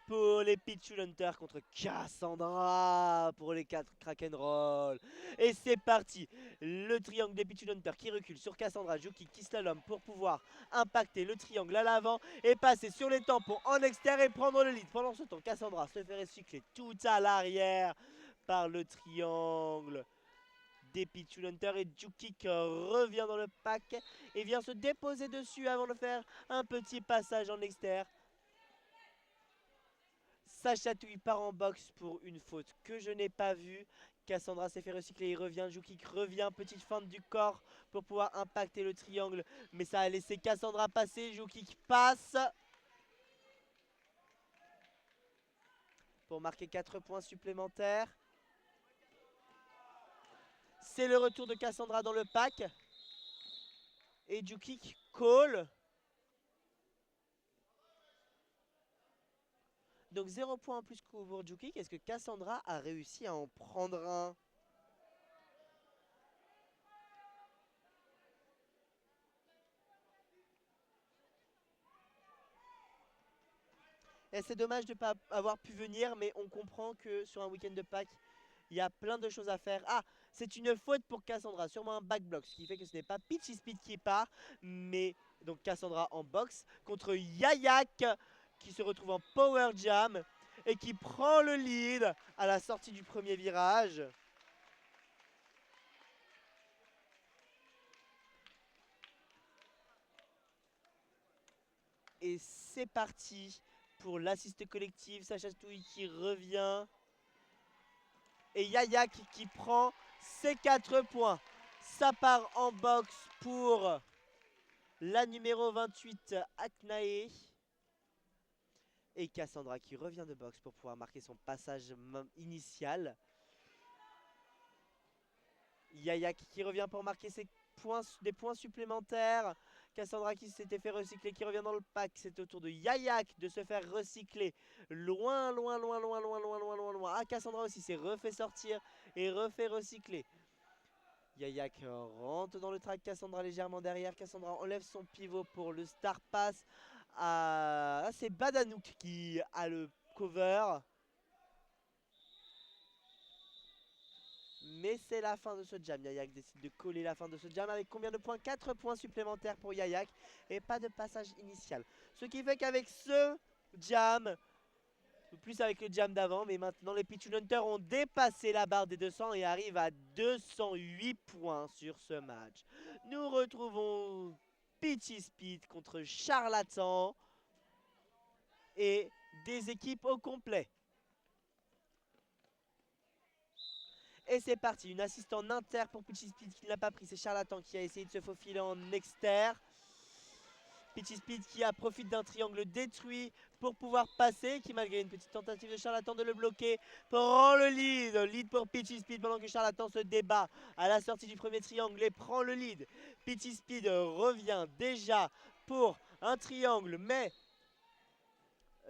pour les Pichoun Hunter contre Cassandra pour les 4 Krakenroll. Et c'est parti. Le triangle des Pichoun Hunter qui recule sur Cassandra. Jukik qui slalom pour pouvoir impacter le triangle à l'avant et passer sur les tampons en extérieur et prendre le lead. Pendant ce temps, Cassandra se fait recycler tout à l'arrière par le triangle des Pichoun Hunter. Et Jukik revient dans le pack et vient se déposer dessus avant de faire un petit passage en extérieur. Sa chatouille part en boxe pour une faute que je n'ai pas vue. Cassandra s'est fait recycler, il revient, Jukik revient, petite feinte du corps pour pouvoir impacter le triangle. Mais ça a laissé Cassandra passer, Jukik passe. Pour marquer 4 points supplémentaires. C'est le retour de Cassandra dans le pack. Et Jukik call. Donc 0 points en plus pour Jukik. Est-ce que Cassandra a réussi à en prendre un? Et c'est dommage de ne pas avoir pu venir, mais on comprend que sur un week-end de Pâques, il y a plein de choses à faire. Ah, c'est une faute pour Cassandra, sûrement un backblock, ce qui fait que ce n'est pas Peachy Speed qui part, mais donc Cassandra en box contre Yayak qui se retrouve en power jam et qui prend le lead à la sortie du premier virage. Et c'est parti pour l'assist collective, Sacha Touille qui revient. Et Yayak qui prend ses 4 points. Ça part en box pour la numéro 28, Aknae. Et Cassandra qui revient de box pour pouvoir marquer son passage initial. Yayak qui revient pour marquer des points supplémentaires. Cassandra qui s'était fait recycler, qui revient dans le pack. C'est au tour de Yayak de se faire recycler. Loin. Ah, Cassandra aussi s'est refait sortir et refait recycler. Yayak rentre dans le track, Cassandra légèrement derrière. Cassandra enlève son pivot pour le star pass. Ah, c'est Badanouk qui a le cover. Mais c'est la fin de ce jam. Yayak décide de coller la fin de ce jam avec combien de points? 4 points supplémentaires pour Yayak et pas de passage initial. Ce qui fait qu'avec ce jam, plus avec le jam d'avant, mais maintenant les Pichun Hunters ont dépassé la barre des 200 et arrivent à 208 points sur ce match. Nous retrouvons Peachy Speed contre Charlatan et des équipes au complet. Et c'est parti, une assiste en inter pour Peachy Speed qui ne l'a pas pris. C'est Charlatan qui a essayé de se faufiler en exter. Peachy Speed qui a profité d'un triangle détruit pour pouvoir passer, qui malgré une petite tentative de Charlatan de le bloquer, prend le lead. Lead pour Peachy Speed pendant que Charlatan se débat à la sortie du premier triangle et prend le lead. Peachy Speed revient déjà pour un triangle, mais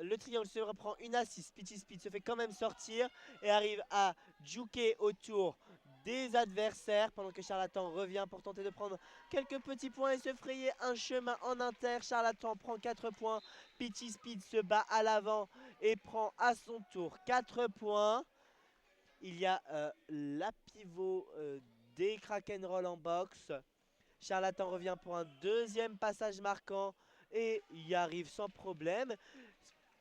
le triangle se reprend une assist. Peachy Speed se fait quand même sortir et arrive à juker autour des adversaires pendant que Charlatan revient pour tenter de prendre quelques petits points et se frayer un chemin en inter. Charlatan prend 4 points. Peachy Speed se bat à l'avant et prend à son tour 4 points. Il y a la pivot des Kraken Roll en box. Charlatan revient pour un deuxième passage marquant et y arrive sans problème.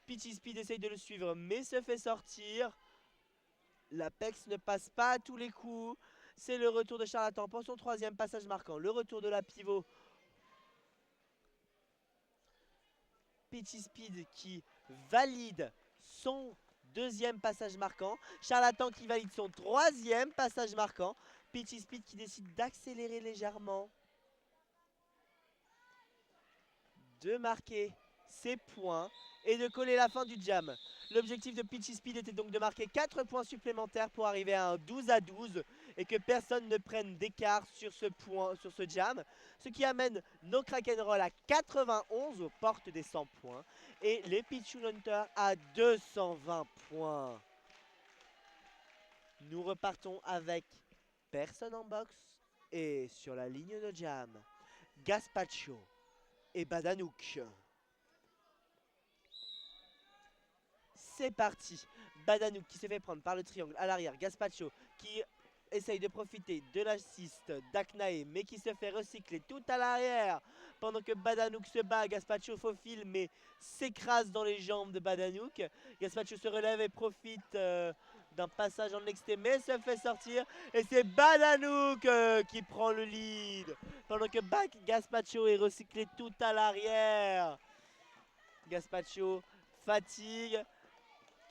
Peachy Speed essaye de le suivre mais se fait sortir. L'Apex ne passe pas à tous les coups. C'est le retour de Charlatan pour son troisième passage marquant. Le retour de la pivot. Peachy Speed qui valide son deuxième passage marquant. Charlatan qui valide son troisième passage marquant. Peachy Speed qui décide d'accélérer légèrement. De marquer ses points et de coller la fin du jam. L'objectif de Peachy Speed était donc de marquer 4 points supplémentaires pour arriver à un 12-12 et que personne ne prenne d'écart sur ce jam. Ce qui amène nos Kraken Roll à 91 aux portes des 100 points et les Pichun Hunters à 220 points. Nous repartons avec personne en box et sur la ligne de jam, Gaspacho et Badanouk. C'est parti. Badanouk qui se fait prendre par le triangle à l'arrière. Gaspacho qui essaye de profiter de l'assist d'Aknae mais qui se fait recycler tout à l'arrière. Pendant que Badanouk se bat, Gaspacho faufile mais s'écrase dans les jambes de Badanouk. Gaspacho se relève et profite d'un passage en extrême mais se fait sortir. Et c'est Badanouk qui prend le lead. Pendant que Gaspacho est recyclé tout à l'arrière. Gaspacho fatigue.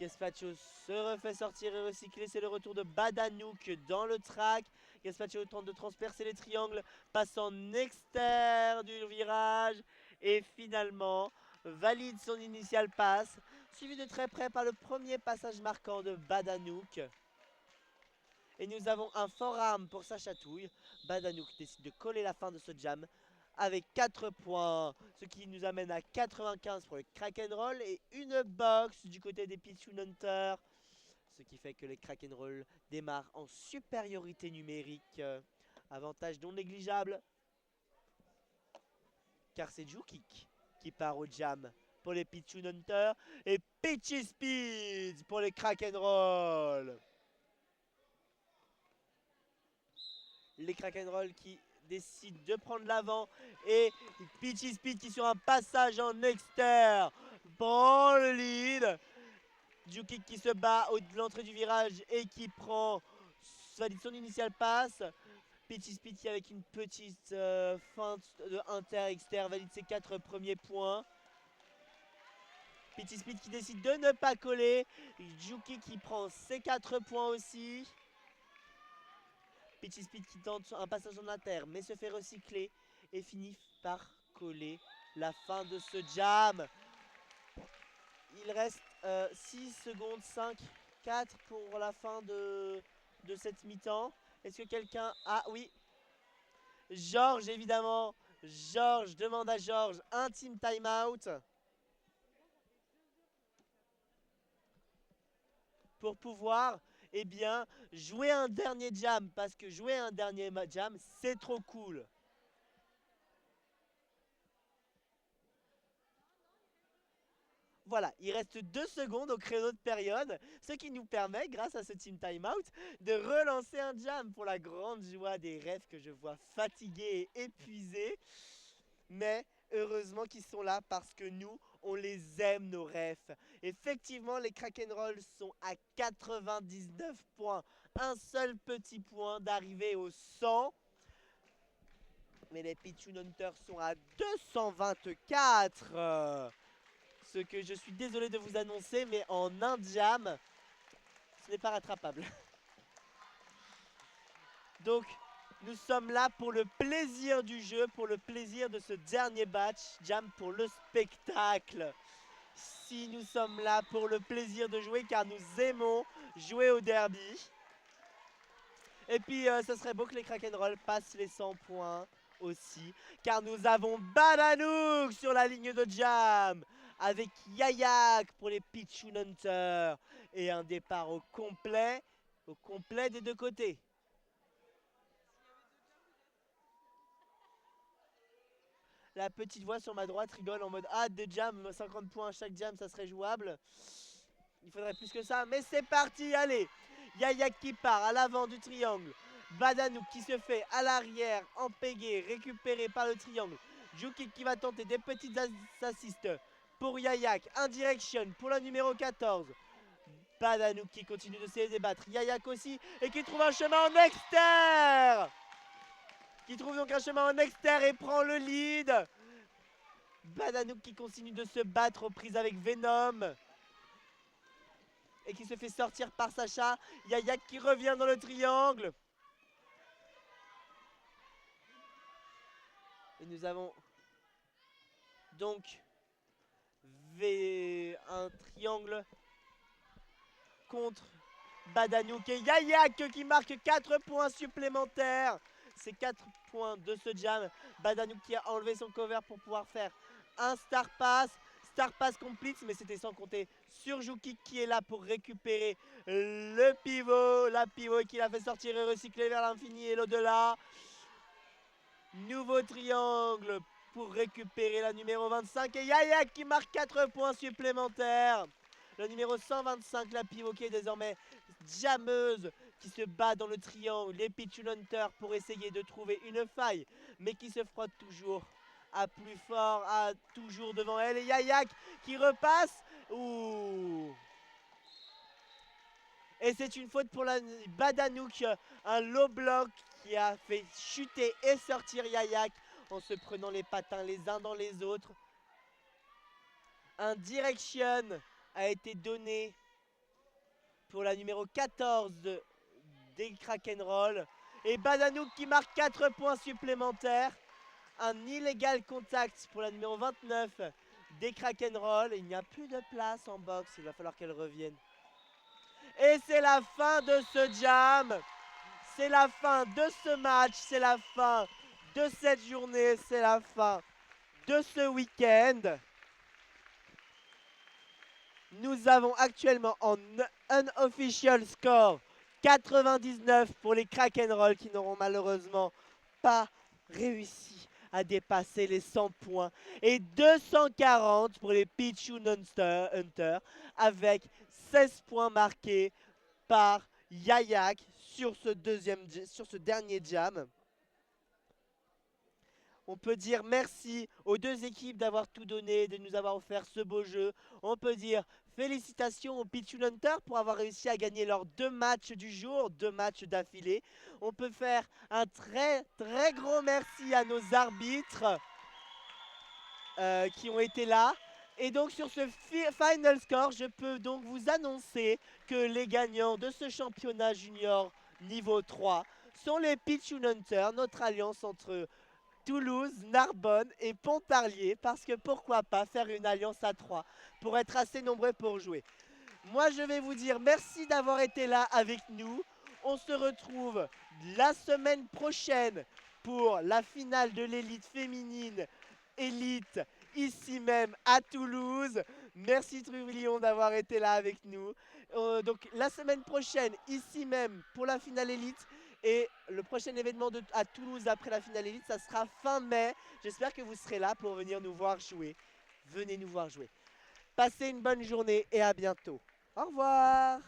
Gaspacho se refait sortir et recycler. C'est le retour de Badanouk dans le track. Gaspacho tente de transpercer les triangles, passe en externe du virage et finalement valide son initial pass, suivi de très près par le premier passage marquant de Badanouk. Et nous avons un forum pour sa chatouille. Badanouk décide de coller la fin de ce jam avec 4 points, ce qui nous amène à 95 pour le Kraken Roll et une box du côté des Pichun Hunters. Ce qui fait que les Kraken Roll démarrent en supériorité numérique. Avantage non négligeable. Car c'est Jukik qui part au jam pour les Pichun Hunter et Peachy Speed pour les Krakenroll. Les Krakenroll qui décident de prendre l'avant et Peachy Speed qui sur un passage en externe prend le lead. Jukic qui se bat de l'entrée du virage et qui prend valide son initial passe. Peachy Speed qui avec une petite feinte de inter-exter valide ses 4 premiers points. Peachy Speed qui décide de ne pas coller. Jukic qui prend ses 4 points aussi. Peachy Speed qui tente un passage en inter mais se fait recycler et finit par coller. La fin de ce jam. Il reste 6 secondes, 5, 4 pour la fin de cette mi-temps. Est-ce que quelqu'un... Ah oui. Georges évidemment. Georges demande à Georges un team timeout. Pour pouvoir, eh bien, jouer un dernier jam. Parce que jouer un dernier jam, c'est trop cool. Voilà, il reste 2 secondes au créneau de période, ce qui nous permet, grâce à ce team timeout, de relancer un jam pour la grande joie des refs que je vois fatigués et épuisés. Mais heureusement qu'ils sont là parce que nous, on les aime, nos refs. Effectivement, les Krakenroll sont à 99 points. Un seul petit point d'arriver au 100. Mais les Pichun Hunters sont à 224. Ce que je suis désolé de vous annoncer, mais en un jam, ce n'est pas rattrapable. Donc, nous sommes là pour le plaisir du jeu, pour le plaisir de ce dernier batch, jam pour le spectacle. Si nous sommes là pour le plaisir de jouer, car nous aimons jouer au derby. Et puis, ce serait beau que les Krakenroll passent les 100 points aussi, car nous avons Badanouk sur la ligne de jam. Avec Yayak pour les Pichun Hunter et un départ au complet des deux côtés. La petite voix sur ma droite rigole en mode « Ah, de jam, 50 points à chaque jam, ça serait jouable. » Il faudrait plus que ça, mais c'est parti, allez. Yayak qui part à l'avant du triangle. Badanouk qui se fait à l'arrière, empégué, récupéré par le triangle. Jukic qui va tenter des petites assists pour Yayak, indirection pour la numéro 14. Badanouk qui continue de se débattre. Yayak aussi, et qui trouve un chemin en exter. Qui trouve donc un chemin en exter et prend le lead. Badanouk qui continue de se battre aux prises avec Venom. Et qui se fait sortir par Sacha. Yayak qui revient dans le triangle. Et nous avons donc un triangle contre Badanouk et Yayak qui marque 4 points supplémentaires. C'est 4 points de ce jam. Badanouk qui a enlevé son cover pour pouvoir faire un star pass. Star pass complete, mais c'était sans compter sur Jukic qui est là pour récupérer le pivot. La pivot qui l'a fait sortir et recycler vers l'infini et l'au-delà. Nouveau triangle pour récupérer la numéro 25 et Yayak qui marque 4 points supplémentaires. Le numéro 125, la pivot qui est désormais jammeuse, qui se bat dans le triangle. Les Pichun Hunter pour essayer de trouver une faille, mais qui se frotte toujours à plus fort, à toujours devant elle. Et Yayak qui repasse. Ouh. Et c'est une faute pour la Badanouk, un low block qui a fait chuter et sortir Yayak en se prenant les patins les uns dans les autres. Un direction a été donné pour la numéro 14 des Krakenroll. Et Badanouk qui marque 4 points supplémentaires. Un illégal contact pour la numéro 29 des Krakenroll. Il n'y a plus de place en boxe, il va falloir qu'elle revienne. Et c'est la fin de ce jam. C'est la fin de ce match. C'est la fin de cette journée. C'est la fin de ce week-end. Nous avons actuellement en unofficial score 99 pour les Krakenroll qui n'auront malheureusement pas réussi a dépassé les 100 points et 240 pour les Pichun Hunter avec 16 points marqués par Yayak sur ce dernier jam. On peut dire merci aux deux équipes d'avoir tout donné, de nous avoir offert ce beau jeu. On peut dire félicitations aux Pichun Hunter pour avoir réussi à gagner leurs 2 matchs du jour, 2 matchs d'affilée. On peut faire un très très gros merci à nos arbitres qui ont été là. Et donc sur ce final score, je peux donc vous annoncer que les gagnants de ce championnat junior niveau 3 sont les Pichun Hunter, notre alliance entre Toulouse, Narbonne et Pontarlier, parce que pourquoi pas faire une alliance à 3 pour être assez nombreux pour jouer. Moi je vais vous dire merci d'avoir été là avec nous. On se retrouve la semaine prochaine pour la finale de l'élite féminine élite ici même à Toulouse. Merci Truvillon d'avoir été là avec nous. Donc la semaine prochaine ici même pour la finale élite. Et le prochain événement à Toulouse après la finale élite, ça sera fin mai. J'espère que vous serez là pour venir nous voir jouer. Venez nous voir jouer. Passez une bonne journée et à bientôt. Au revoir.